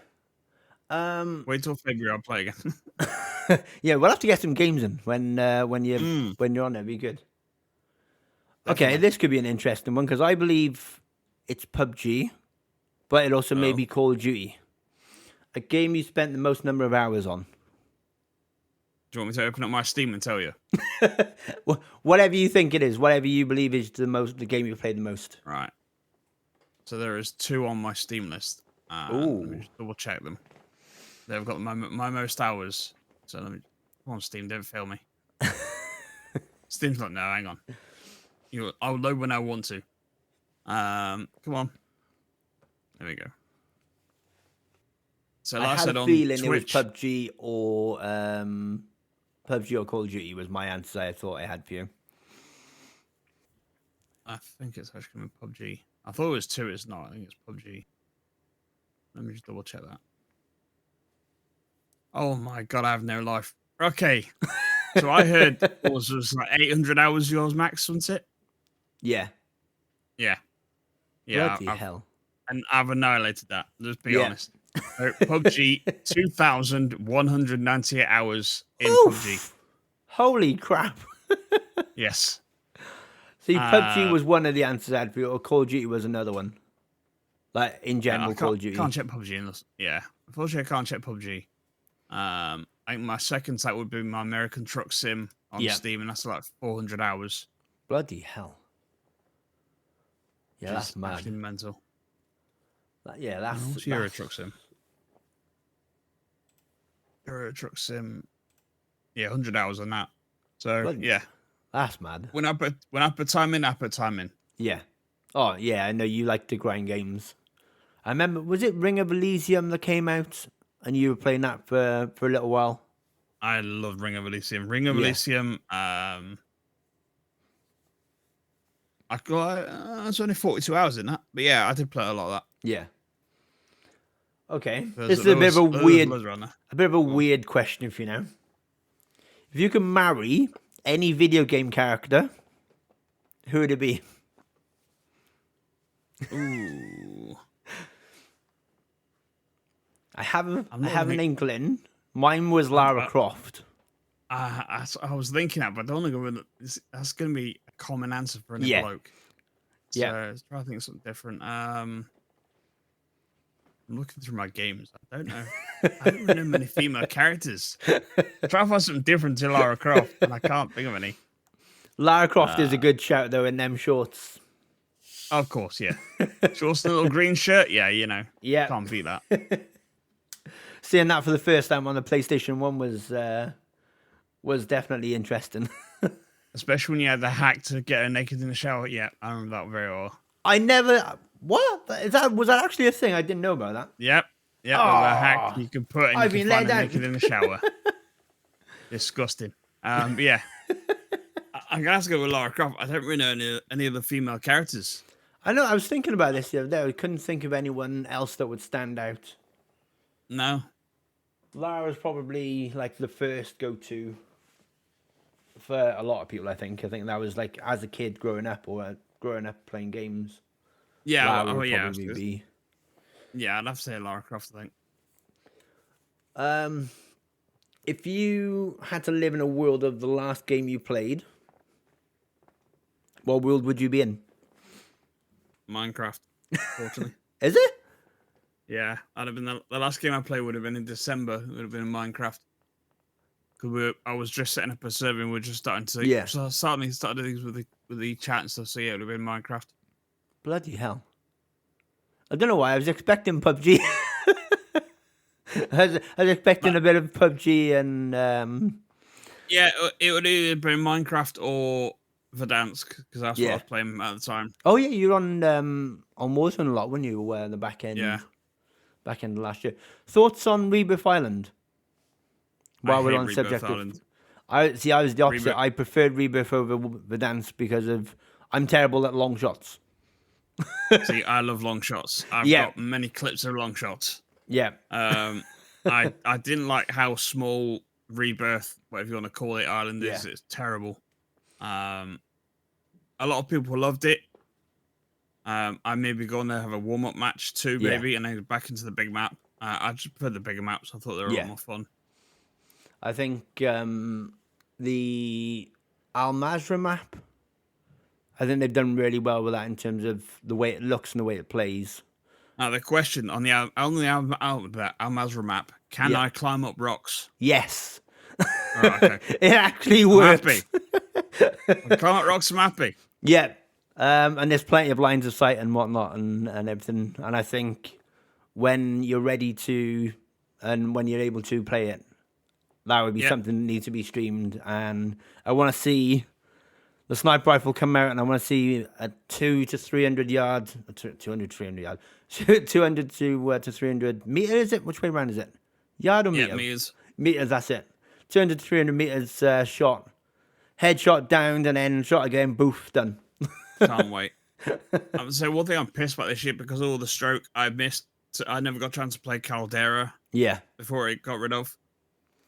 Wait till February, I'll play again. Yeah, we'll have to get some games in when you're on there. Be good. Definitely. Okay, this could be an interesting one because I believe it's PUBG, but it also may be Call of Duty. A game you spent the most number of hours on. Do you want me to open up my Steam and tell you? Whatever you think it is, whatever you believe is the game you've played the most. Right. So there is 2 on my Steam list. Let me just double check them. They've got my most hours. So let me. Come on, Steam, don't fail me. Steam's like, no, hang on. I'll load when I want to. Come on. There we go. So like I said on feeling Twitch, it was PUBG or Call of Duty was my answer. I thought I had for you. I think it's actually PUBG. I thought it was 2. It's not. I think it's PUBG. Let me just double check that. Oh my god, I have no life. Okay. So I heard it was like 800 hours yours max, wasn't it? Yeah. Yeah. Bloody hell. And I've annihilated that. Let's be honest. So, PUBG, 2,198 hours in PUBG. Holy crap. Yes. See, PUBG was one of the answers I had for you, or Call of Duty was another one. Like, in general, Call of Duty. I can't check PUBG unless... Yeah. Unfortunately, I can't check PUBG. I think my second site would be my American Truck Sim on Steam, and that's like 400 hours. Bloody hell. Yeah, that's mad. Actually mental. Yeah, that's Euro Truck Sim. Euro Truck Sim. Yeah, 100 hours on that. So yeah, that's mad. when I put time in, I put time in. Yeah. Oh yeah, I know you like to grind games. I remember, was it Ring of Elysium that came out, and you were playing that for a little while? I love Ring of Elysium. Ring of Yeah. Elysium. I got it's only 42 hours in that, but yeah, I did play a lot of that. Yeah. Okay, this is a bit of a weird question for you now. If you could marry any video game character, who would it be? Ooh. I have an inkling. Mine was Lara Croft. I was thinking that, but I don't think that's going to be a common answer for any bloke. So let's try to think of something different. I'm looking through my games. I don't know. I don't really know many female characters. I try to find something different to Lara Croft, and I can't think of any. Lara Croft is a good shout, though, in them shorts. Of course, yeah. Shorts and a little green shirt, yeah, you know. Yeah. Can't beat that. Seeing that for the first time on the PlayStation 1 was definitely interesting. Especially when you had the hack to get her naked in the shower. Yeah, I remember that very well. I never... What? Was that actually a thing? I didn't know about that. Yep. Yep, there's a hack you can put and you can find her naked in the shower. Disgusting. But yeah. I'm going to have to go with Lara Croft. I don't really know any of the female characters. I know, I was thinking about this the other day. I couldn't think of anyone else that would stand out. No. Lara's probably like the first go-to for a lot of people, I think. I think that was like as a kid growing up or growing up playing games. Yeah, Lara would probably be. Yeah, I'd have to say Lara Croft, I think. If you had to live in a world of the last game you played, what world would you be in? Minecraft, unfortunately. Is it? Yeah, I'd have been the last game I played would have been in December. It would have been in Minecraft. Because I was just setting up a server and we were just starting to... Yeah. So I started things with the chat and stuff, so yeah, it would have been Minecraft. Bloody hell. I don't know why, I was expecting PUBG. I was expecting a bit of PUBG and... Yeah, it would either be Minecraft or Verdansk, because that's what I was playing at the time. Oh yeah, you were on Warzone a lot when you were in the back end. Yeah. Back end of last year. Thoughts on Rebirth Island? While we're on the subject of... I was the opposite. I preferred Rebirth over Verdansk because of... I'm terrible at long shots. See, I love long shots. I've got many clips of long shots. Yeah. I didn't like how small Rebirth, whatever you want to call it, Island is. It's terrible. A lot of people loved it. I may be going to have a warm-up match too, maybe, and then back into the big map. I just prefer the bigger maps. I thought they were a lot more fun. I think the Al Mazrah map, I think they've done really well with that in terms of the way it looks and the way it plays. Now, the question on the Al Mazrah map, can I climb up rocks? Yes. Right, okay. It actually works. Happy. Climb up rocks, I'm happy. Yeah. And there's plenty of lines of sight and whatnot and everything. And I think when you're ready to and when you're able to play it, that would be something that needs to be streamed. And I want to see the sniper rifle come out, and I want to see a 200 to 300 yards, 200 300 yards, 200 to 300 meters. Is it? Which way around is it? Yard or meter? Yeah, meters. Meters. That's it. 200 to 300 meters shot, headshot down, and then shot again. Boof, done. Can't wait. I would say one thing I'm pissed about this year because of all the stroke I missed. I never got a chance to play Caldera. Yeah. Before it got rid of.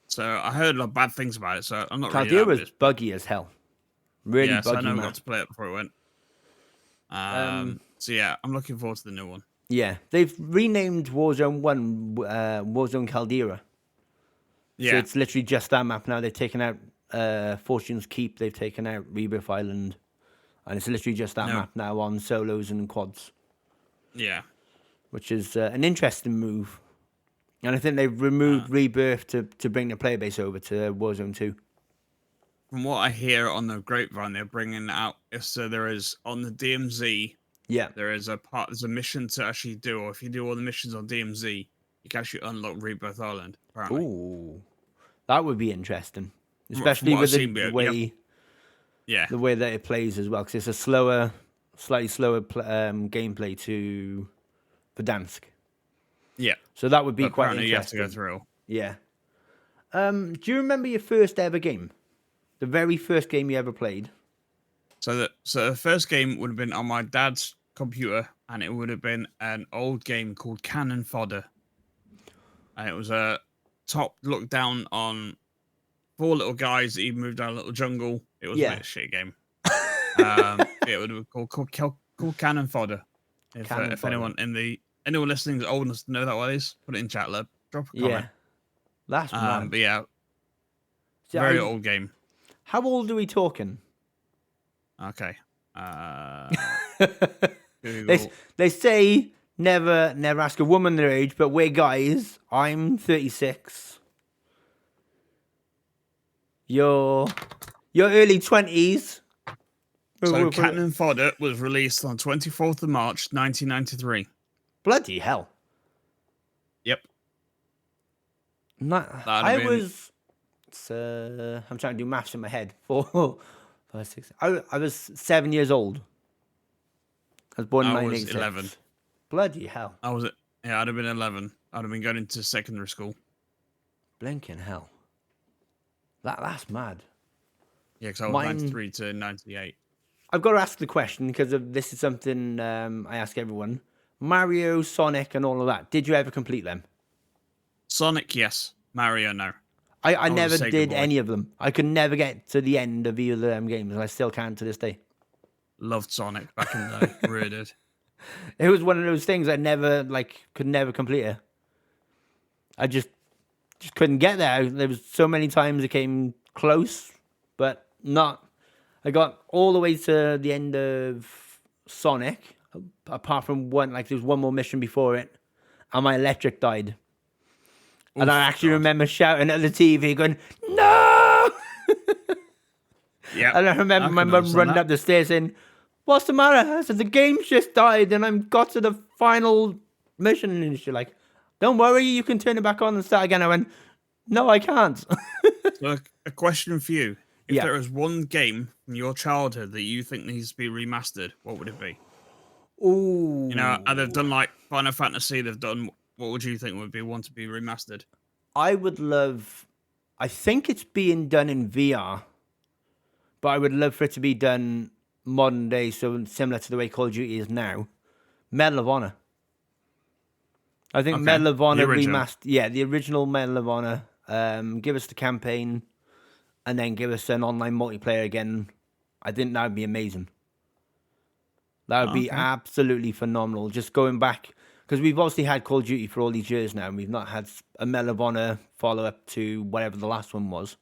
So I heard a lot of bad things about it. So I'm not. Caldera was buggy as hell. Really buggy. So I never got to play it before it went. So yeah, I'm looking forward to the new one. Yeah, they've renamed Warzone 1 Warzone Caldera. Yeah. So it's literally just that map now. They've taken out Fortune's Keep. They've taken out Rebirth Island. And it's literally just that map now on solos and quads. Yeah. Which is an interesting move. And I think they've removed Rebirth to bring the player base over to Warzone 2. From what I hear on the grapevine, they're bringing out, so there is, on the DMZ, Yeah. There's a mission to actually do, or if you do all the missions on DMZ, you can actually unlock Rebirth Island. Apparently, Ooh, that would be interesting, from especially what I've with seen, the you have, way yeah, that it plays as well, because it's a slightly slower gameplay to Verdansk. yeah. So that would be But quite apparently, you have to interesting. go through. Yeah. Do you remember your first ever game? The very first game you ever played? So the first game would have been on my dad's computer, and it would have been an old game called Cannon Fodder, and it was a top look down on four little guys that even moved down a little jungle. It was a bit Yeah. of a shit game. It would have been called Cannon Fodder. Cannon If fodder. anyone listening is old enough to know that what it is, put it in chat, lab. Drop a comment. Yeah. That's mad. But yeah, See, very old game. How old are we talking? Okay. they, Google. they say never ask a woman their age, but we're guys. I'm 36. You're early 20s. So Cannon Fodder was released on 24th of March, 1993. Bloody hell. Yep. I was. I'm trying to do maths in my head. 4, 5, 6. I was 7 years old. I was born in 1986. 11. Bloody hell. Yeah, I'd have been 11. I'd have been going into secondary school. Blinking hell. That's mad. Yeah, because I was 93 to 98. I've got to ask the question because this is something I ask everyone. Mario, Sonic, and all of that. Did you ever complete them? Sonic, yes. Mario, no. I never did any of them. I could never get to the end of either of them games, and I still can't to this day. Loved Sonic back in the day. Really did. It was one of those things I never could never complete it. I just couldn't get there. There was so many times it came close, but not. I got all the way to the end of Sonic, apart from one. There was one more mission before it, and my electric died. And I actually remember shouting at the TV, going, "No!" Yeah. And I remember my mum running up the stairs saying, "What's the matter?" I said, "The game's just died, and I'm got to the final mission." And she's like, "Don't worry, you can turn it back on and start again." I went, "No, I can't." So a question for you. If Yeah. there was one game from your childhood that you think needs to be remastered, what would it be? Ooh. They've done like Final Fantasy, they've done, what would you think would be one to be remastered? I think it's being done in VR, but I would love for it to be done modern day, so similar to the way Call of Duty is now. Medal of Honor. I think Medal of Honor remastered. Yeah, the original Medal of Honor. Give us the campaign, and then give us an online multiplayer again. I think that would be amazing. That would be absolutely phenomenal. Just going back, because we've obviously had Call of Duty for all these years now, and we've not had a Medal of Honor follow-up to whatever the last one was.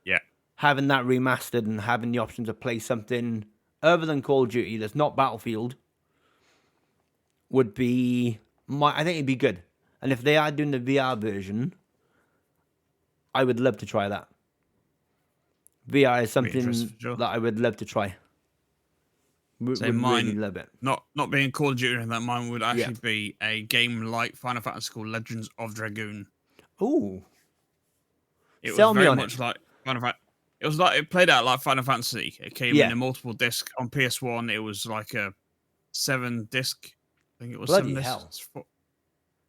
Yeah. Having that remastered and having the option to play something other than Call of Duty that's not Battlefield would be... I think it'd be good. And if they are doing the VR version, I would love to try that. VR is something that I would love to try. Would really love it. Not being Call of Duty, that mine would actually be a game like Final Fantasy called Legends of Dragoon. Ooh. It was very much like Final Fantasy. It was like, it played out like Final Fantasy. It came in a multiple disc on PS1. It was like a 7-disc. I think it was Bloody 7 hell. discs.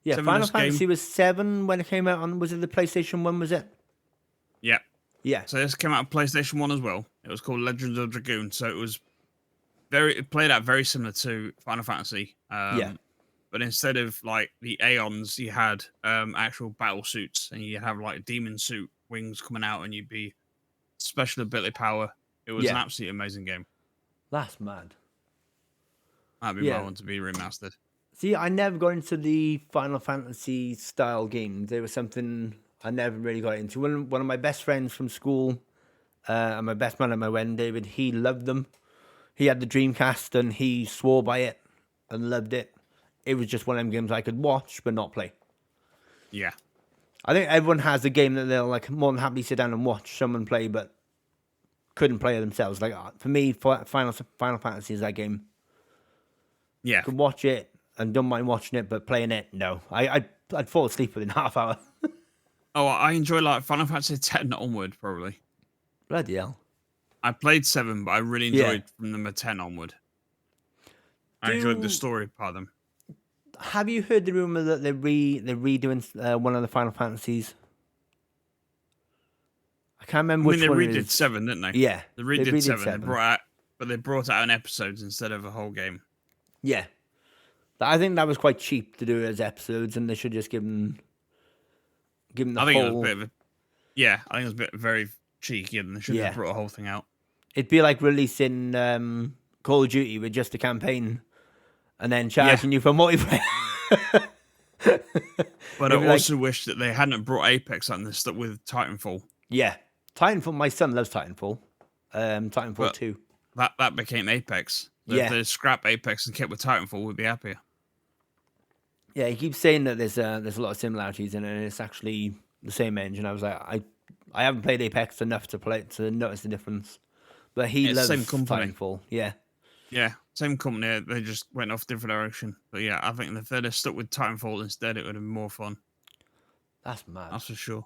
Yeah, Final Fantasy was 7 when it came out on, was it the PlayStation 1, was it? Yeah. Yeah. So this came out on PlayStation 1 as well. It was called Legends of Dragoon. So it played out very similar to Final Fantasy. But instead of like the Aeons, you had actual battle suits, and you have like demon suit wings coming out, and you'd be special ability power. It was an absolutely amazing game. That's mad. That'd be my one to be remastered. See, I never got into the Final Fantasy style games. They were something I never really got into. One of my best friends from school, and my best man at my wedding, David, he loved them. He had the Dreamcast and he swore by it and loved it. It was just one of them games I could watch but not play. Yeah. I think everyone has a game that they'll more than happily sit down and watch someone play but couldn't play it themselves. For me, Final Fantasy is that game. Yeah. Could watch it and don't mind watching it, but playing it, no. I'd fall asleep within half hour. Oh, I enjoy like Final Fantasy X onward, probably. Bloody hell. I played 7, but I really enjoyed from number 10 onward. I enjoyed the story part of them. Have you heard the rumor that they're redoing one of the Final Fantasies? I can't remember which one it is. They redid 7, didn't they? Yeah. They redid 7. They brought out an episodes instead of a whole game. Yeah. But I think that was quite cheap to do it as episodes, and they should just give them the whole... I think it was a bit of a... Yeah, I think it was very cheeky, and they should have brought a whole thing out. It'd be like releasing Call of Duty with just a campaign, and then charging you for multiplayer. But I also wish that they hadn't brought Apex out and they stuck with Titanfall. Yeah. Titanfall, my son loves Titanfall. Titanfall 2. That became Apex. If they scrap Apex and kept with Titanfall, we'd be happier. Yeah, he keeps saying that there's a lot of similarities in it, and it's actually the same engine. I was like, I haven't played Apex enough to notice the difference. But he loves Titanfall. Yeah. Yeah, same company. They just went off a different direction. But yeah, I think if they'd have stuck with Titanfall instead, it would have been more fun. That's mad. That's for sure.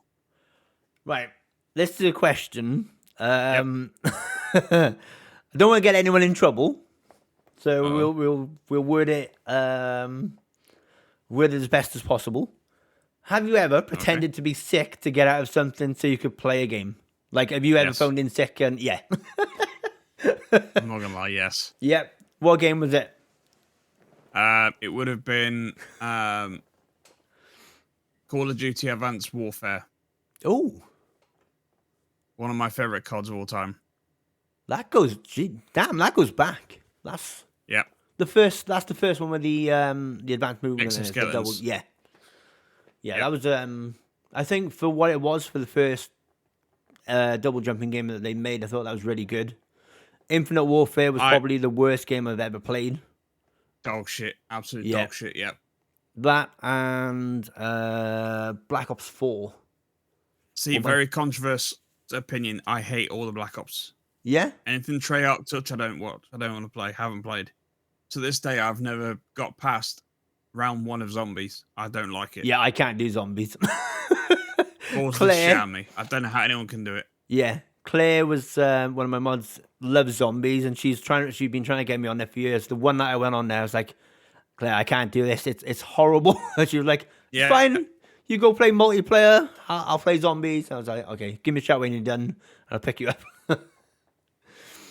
Right. Let's do a question. I don't want to get anyone in trouble, so we'll word it as best as possible. Have you ever pretended to be sick to get out of something so you could play a game? Like, have you ever phoned in sick and I'm not gonna lie, yes. Yep. What game was it? It would have been Call of Duty Advanced Warfare. Oh. One of my favorite CODs of all time. That goes back. That's the first one with the advanced movement. Exoskeletons. Yeah, that was I think for what it was for the first double jumping game that they made, I thought that was really good. Infinite Warfare was probably the worst game I've ever played. Dog shit. Absolute dog shit, yeah. That and Black Ops 4. See, very controversial opinion. I hate all the Black Ops. Yeah? Anything Treyarch touch, I don't want to play. Haven't played. To this day, I've never got past round 1 of zombies. I don't like it. Yeah, I can't do zombies. Claire, me. I don't know how anyone can do it. Yeah. Claire was one of my mods, loves zombies, and she's been trying to get me on there for years. The one that I went on there, I was like, Claire, I can't do this. It's horrible. And she was like, it's fine. You go play multiplayer. I'll play zombies. I was like, okay, give me a shout when you're done, and I'll pick you up.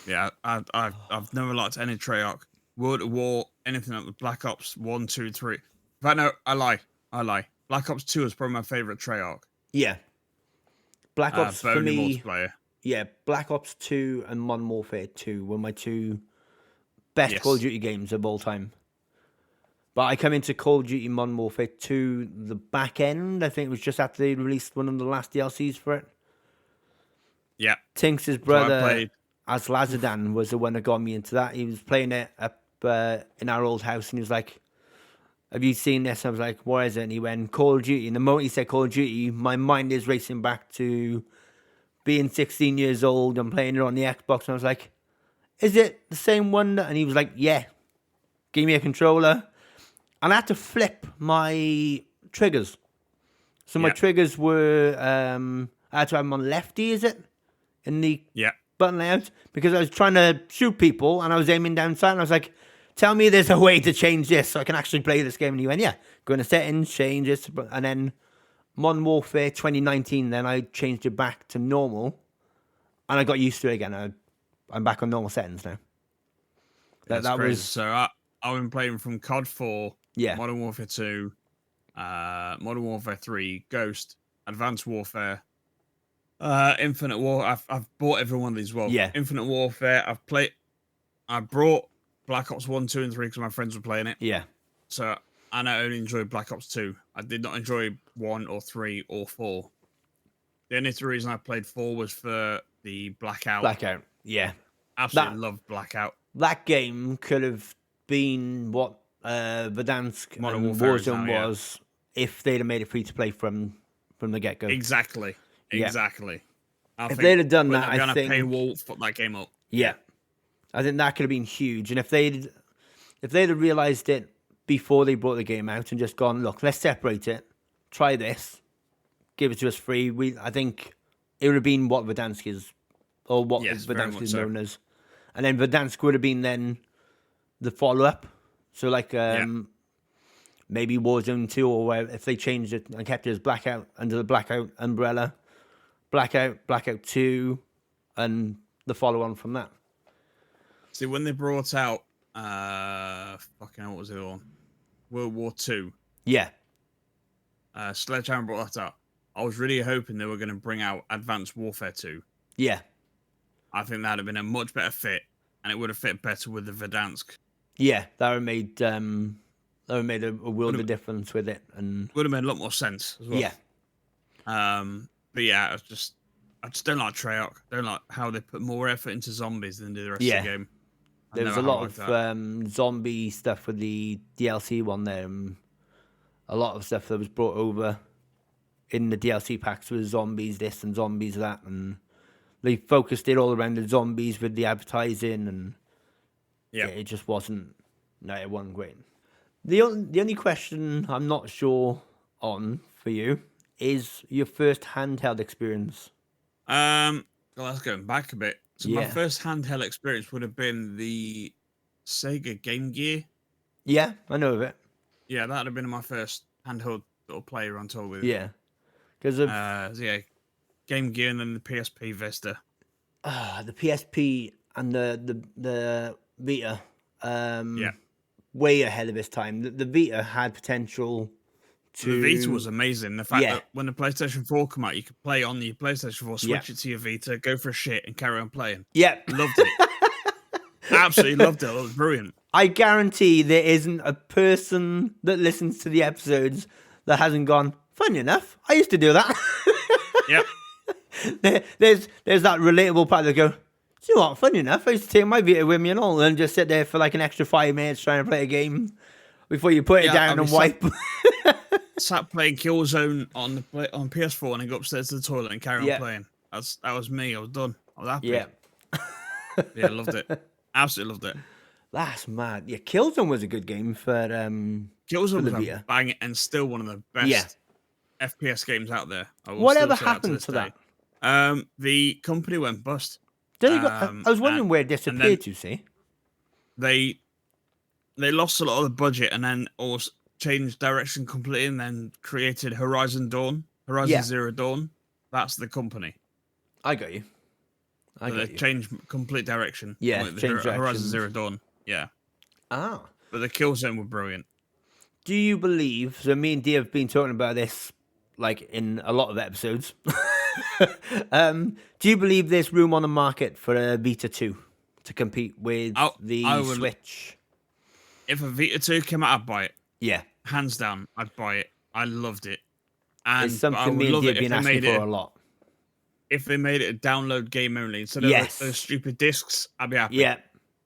Yeah, I've never liked any Treyarch. World at War, anything like the Black Ops 1, 2, 3. In fact, no, I lie. Black Ops 2 is probably my favorite Treyarch. Yeah. Black Ops for me. Multiplayer. Yeah, Black Ops 2 and Modern Warfare 2 were my two best Call of Duty games of all time. But I come into Call of Duty Modern Warfare 2 the back end. I think it was just after they released one of the last DLCs for it. Yeah. Tinks' brother, as Lazadan, was the one that got me into that. He was playing it up in our old house, and he was like, have you seen this? I was like, what is it? And he went, Call of Duty. And the moment he said Call of Duty, my mind is racing back to being 16 years old and playing it on the Xbox. And I was like, is it the same one? And he was like, yeah. Gave me a controller. And I had to flip my triggers. So my triggers were, I had to have them on lefty, is it? In the button layout. Because I was trying to shoot people and I was aiming down sight. And I was like, tell me there's a way to change this so I can actually play this game. And he went, yeah, go into settings, change this. And then Modern Warfare 2019, then I changed it back to normal. And I got used to it again. I'm back on normal settings now. That crazy. Was... So I've been playing from COD 4, Modern Warfare 2, Modern Warfare 3, Ghost, Advanced Warfare, Infinite War. I've bought every one of these as well. Yeah. Infinite Warfare. I brought Black Ops 1, 2, and 3 because my friends were playing it. Yeah. So, and I only enjoyed Black Ops 2. I did not enjoy 1 or 3 or 4. The only reason I played 4 was for the Blackout. Blackout, yeah. Absolutely loved Blackout. That game could have been what Verdansk Modern and Warzone was if they'd have made it free to play from the get go. Exactly. Yeah. If they'd have done that, I think paywall put that game up. Yeah, I think that could have been huge. And if they'd if they'd have realised it before they brought the game out and just gone, look, let's separate it, try this, give it to us free. I think it would have been what Verdansk is, or what Verdansk is known as, and then Verdansk would have been then the follow-up. So like maybe Warzone 2, or where if they changed it and kept it as Blackout under the Blackout umbrella, Blackout 2, and the follow-on from that. See, when they brought out fucking hell, what was it on? World War 2. Yeah. Sledgehammer brought that out. I was really hoping they were going to bring out Advanced Warfare 2. Yeah. I think that would have been a much better fit, and it would have fit better with the Verdansk. Yeah, that would have made a world of difference with it, and would have made a lot more sense as well. Yeah. But yeah, I just don't like Treyarch. I don't like how they put more effort into zombies than do the rest of the game. There was a lot of zombie stuff with the DLC one there. A lot of stuff that was brought over in the DLC packs was zombies this and zombies that, and they focused it all around the zombies with the advertising, and it just wasn't. No, it wasn't great. The only question I'm not sure on for you is your first handheld experience. Well, that's going back a bit. So my first handheld experience would have been the Sega Game Gear. Yeah, I know of it. Yeah, that would have been my first handheld little player on tour with. Yeah, because of Game Gear and then the PSP Vista. The PSP and the Vita. Way ahead of its time. The Vita had potential. The Vita was amazing. The fact that when the PlayStation 4 came out, you could play on the PlayStation 4, switch it to your Vita, go for a shit, and carry on playing. Yeah. Loved it. Absolutely loved it. It was brilliant. I guarantee there isn't a person that listens to the episodes that hasn't gone, funny enough, I used to do that. Yep. There's that relatable part that go, you know what, funny enough, I used to take my Vita with me and all, and just sit there for like an extra 5 minutes trying to play a game before you put it down and wipe. Sat playing Killzone on PS4 and then go upstairs to the toilet and carry on playing. That was me. I was done. I was happy. Yeah, loved it. Absolutely loved it. That's mad. Yeah, Killzone was a good game for Killzone was a bang and still one of the best FPS games out there. Whatever happened to that? The company went bust. I was wondering where it disappeared to, see? They lost a lot of the budget and then also changed direction completely and then created Horizon Zero Dawn. That's the company. I got you. They changed complete direction. Yeah, Horizon Zero Dawn. Yeah. Ah. But the Killzone were brilliant. Do you believe, so me and Dee have been talking about this like in a lot of episodes. Do you believe there's room on the market for a Vita 2 to compete with the Switch? If a Vita 2 came out, I'd buy it. Yeah. Hands down, I'd buy it. I loved it. And it's something me and Dee have been asking for a lot. If they made it a download game only instead of those stupid discs, I'd be happy. Yeah.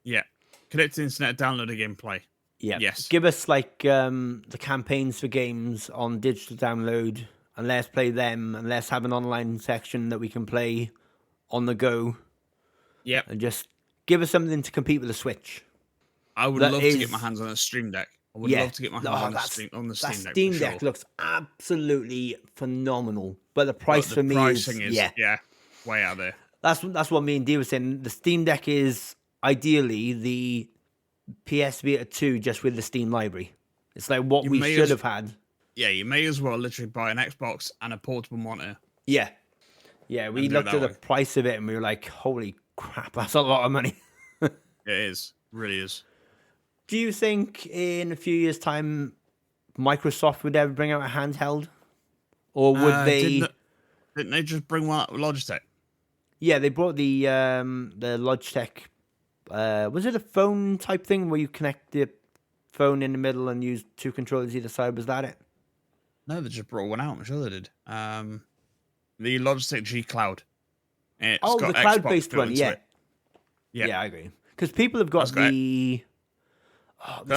Yeah. Connect to the internet, download a game, play. Yeah. Yes. Give us like the campaigns for games on digital download, and let's play them, and let's have an online section that we can play on the go. Yep. And just give us something to compete with the Switch. I would love to get my hands on a Stream Deck. I would love to get my hands on the Steam Deck. Steam Deck looks absolutely phenomenal, but the price for me is way out there. That's what me and Dee were saying. The Steam Deck is ideally the PS Vita 2 just with the Steam library. It's like what we should have had. Yeah, you may as well literally buy an Xbox and a portable monitor. Yeah. Yeah, we looked at the price of it and we were like, holy crap, that's a lot of money. It is. It really is. Do you think in a few years' time Microsoft would ever bring out a handheld? Or would they... Didn't they just bring one out with Logitech? Yeah, they brought the Logitech... was it a phone type thing where you connect the phone in the middle and use two controllers either side? Was that it? No, they just brought one out. I'm sure they did. The Logitech G Cloud. The cloud-based one, yeah. Yeah, I agree. Because people have got the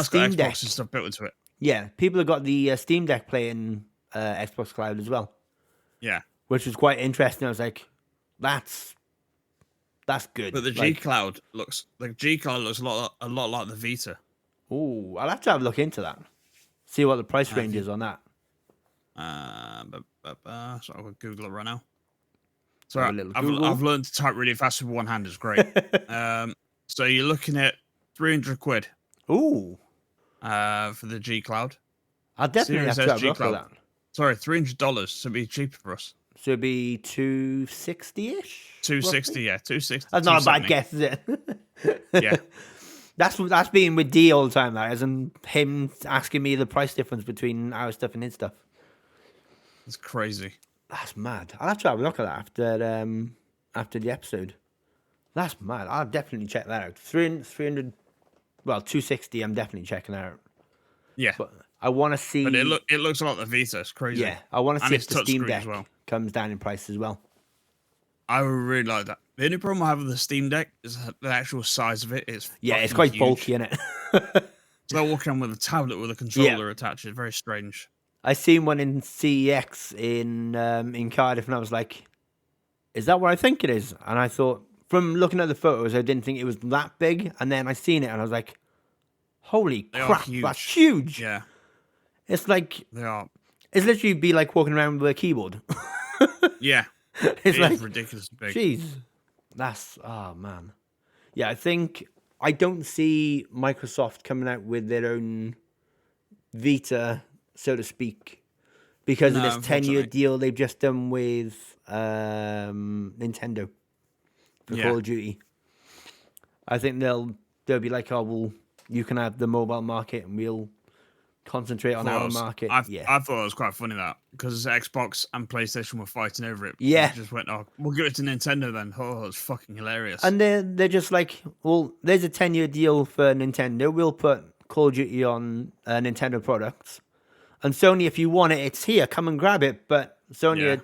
Steam Deck and stuff built into it. Yeah, people have got the Steam Deck playing Xbox Cloud as well. Yeah. Which was quite interesting. I was like, that's good. But the G Cloud looks a lot like the Vita. Oh, I'll have to have a look into that. See what the price range is on that. So I'll Google it right now. So Have a little Google. I've learned to type really fast with one hand. It's great. So you're looking at 300 quid. Ooh. For the G Cloud. I'll definitely Series have to have S a look at Cloud. that. Sorry, $300. So it'd be cheaper for us. So it'd be 260-ish? 260, roughly? yeah, 260. That's not a bad guess, is it? Yeah. That's being with D all the time, that is, and him asking me the price difference between our stuff and his stuff. It's crazy. That's mad. I'll have to have a look at that after the episode. That's mad. I'll definitely check that out. 300, well, 260. I'm definitely checking that out. Yeah, but I want to see. But it looks like the Vita. It's crazy. Yeah, I want to see if the Steam Deck well. comes down in price as well. I would really like that. The only problem I have with the Steam Deck is the actual size of it. It's quite huge. bulky, isn't it? So they're walking around with a tablet with a controller attached. It's very strange. I seen one in CEX in Cardiff, and I was like, "Is that what I think it is?" And I thought, from looking at the photos, I didn't think it was that big. And then I seen it, and I was like, "Holy crap, that's huge!" Yeah, it's like they are. It's literally be like walking around with a keyboard. Yeah, it's like ridiculous big. Jeez, man. Yeah, I don't see Microsoft coming out with their own Vita, so to speak, because of this 10-year deal they've just done with Nintendo for Call of Duty. I think they'll be like, "Oh, well, you can have the mobile market, and we'll concentrate on our market." I thought it was quite funny that because Xbox and PlayStation were fighting over it. Yeah, they just went, "Oh, we'll give it to Nintendo then." Oh, it's fucking hilarious. And they're just like, "Well, there's a 10-year deal for Nintendo. We'll put Call of Duty on Nintendo products, and Sony, if you want it, it's here. Come and grab it." But Sony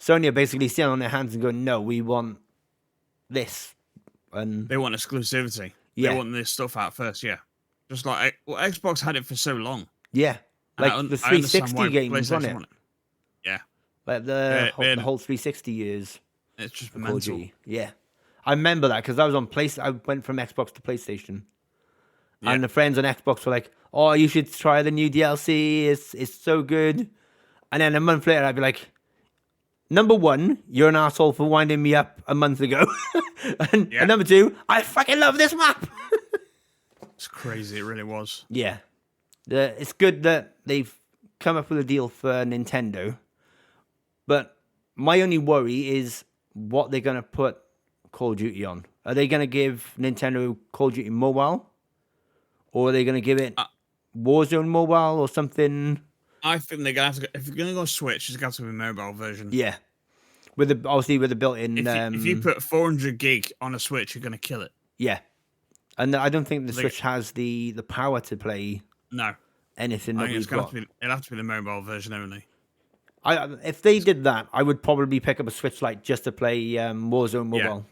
are basically sitting on their hands and going, "No, we want this," and they want exclusivity. Yeah, they want this stuff out first. Yeah. Just like Xbox had it for so long. Yeah, like the 360 games on it. Yeah, like the whole 360 years. It's just mental. Yeah, I remember that because I was on I went from Xbox to PlayStation, and the friends on Xbox were like, "Oh, you should try the new DLC. It's so good." And then a month later, I'd be like, "Number one, you're an asshole for winding me up a month ago, and number two, I fucking love this map." It's crazy. It really was. Yeah. It's good that they've come up with a deal for Nintendo. But my only worry is what they're going to put Call of Duty on. Are they going to give Nintendo Call of Duty Mobile? Or are they going to give it Warzone Mobile or something? I think they're going to have to if you're going to go Switch, it's got to be a mobile version. Yeah. Obviously with the built-in... If you put 400 gig on a Switch, you're going to kill it. Yeah. And I don't think the Switch has the power to play anything that we've got. It'll have to be the mobile version only. If they did that, I would probably pick up a Switch Lite just to play Warzone Mobile.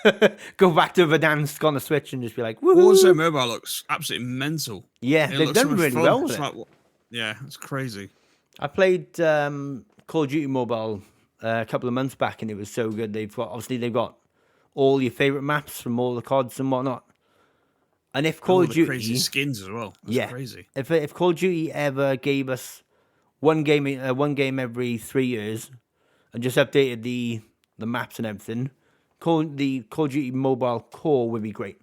Yeah. Go back to Verdansk on the Switch and just be like, woohoo! Warzone Mobile looks absolutely mental. Yeah, they've done really well with it. Yeah, it's crazy. I played Call of Duty Mobile a couple of months back, and it was so good. They've got all your favorite maps from all the CODs and whatnot. And if Call of Duty crazy skins as well, that's crazy. If Call of Duty ever gave us one game every 3 years, and just updated the maps and everything, the Call of Duty Mobile core would be great.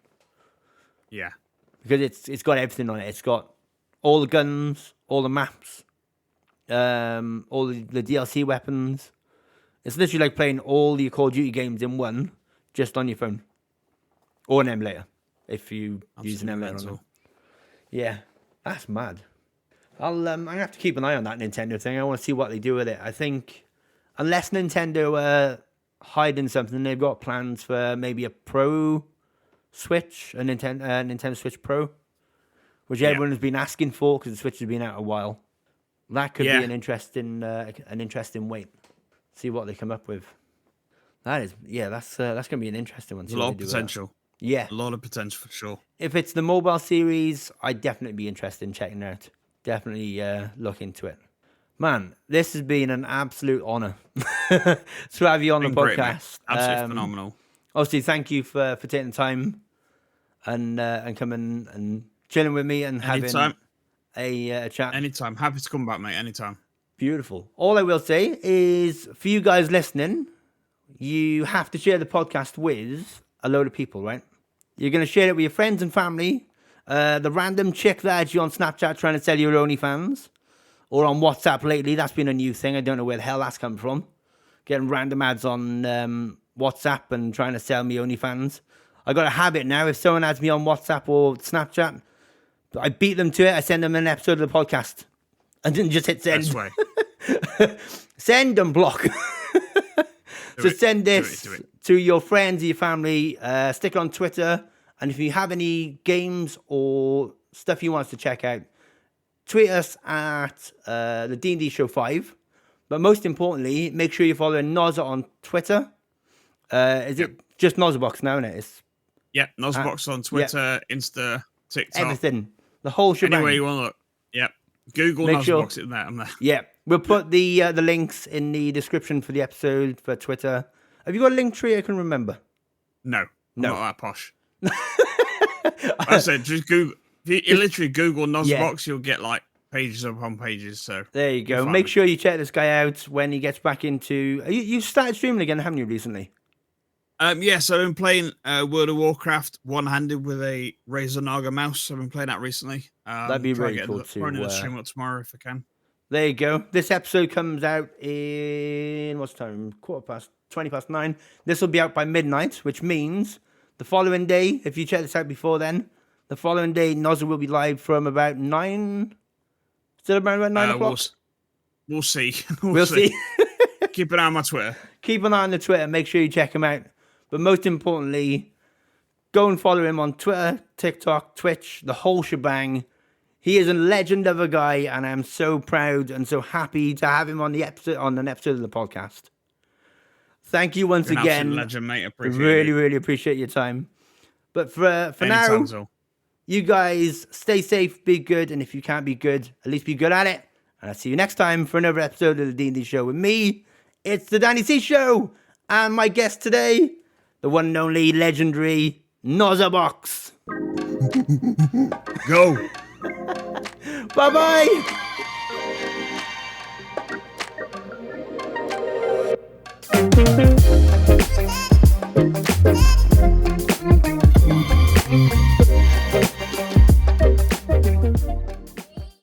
Yeah, because it's got everything on it. It's got all the guns, all the maps, all the DLC weapons. It's literally like playing all the Call of Duty games in one, just on your phone or an emulator. If you use an emulator on them. Yeah, that's mad. I'm gonna have to keep an eye on that Nintendo thing. I want to see what they do with it. I think unless Nintendo are hiding something, they've got plans for maybe a Pro Switch, a Nintendo Switch Pro, which everyone has been asking for because the Switch has been out a while. That could be an interesting wait. See what they come up with. That's gonna be an interesting one. There's a lot of potential. Yeah. A lot of potential for sure. If it's the mobile series, I'd definitely be interested in checking it out. Definitely look into it. Man, this has been an absolute honour to have you on the podcast. Great, absolutely phenomenal. Obviously, thank you for taking the time and coming and chilling with me and Anytime. having a chat. Anytime. Happy to come back, mate. Anytime. Beautiful. All I will say is, for you guys listening, you have to share the podcast with a load of people, right? You're going to share it with your friends and family. The random chick that had you on Snapchat trying to sell you your OnlyFans, or on WhatsApp lately. That's been a new thing. I don't know where the hell that's come from. Getting random ads on WhatsApp and trying to sell me OnlyFans. I got a habit now. If someone adds me on WhatsApp or Snapchat, I beat them to it. I send them an episode of the podcast. And then just hit send. Send and block. So send this to your friends, your family. Stick it on Twitter. And if you have any games or stuff you want us to check out, tweet us at the D&D Show 5. But most importantly, make sure you're following Nozza on Twitter. Is it just Nozzabox now, isn't it? Nozzabox on Twitter, Insta, TikTok. Everything. The whole shebang. Anywhere you want to look. Yep. Google Nozzabox in there. I'm there. Yeah. We'll put the links in the description for the episode for Twitter. Have you got a link tree I can remember? No. I'm not that posh. I said just Google. If you literally Google Nozzabox, you'll get like pages upon pages. So there you go. Make sure you check this guy out when he gets back into. You started streaming again, haven't you, recently? Yes, I've been playing World of Warcraft one-handed with a Razer Naga mouse. I've been playing that recently. That'd be really cool to run a stream up tomorrow if I can. There you go. This episode comes out in what's the time? 9:20. This will be out by midnight, which means the following day, if you check this out before then, the following day, Nozza will be live from about 9. Still around 9 o'clock? We'll see. We'll see. Keep an eye on my Twitter. Keep an eye on the Twitter. Make sure you check him out. But most importantly, go and follow him on Twitter, TikTok, Twitch, the whole shebang. He is a legend of a guy, and I'm so proud and so happy to have him on an episode of the podcast. Thank you once again. Legend, mate. Really appreciate your time. But for now, you guys stay safe, be good, and if you can't be good, at least be good at it. And I'll see you next time for another episode of the D&D Show with me. It's the Danny C Show, and my guest today, the one and only legendary Nozzabox. Go. Bye-bye.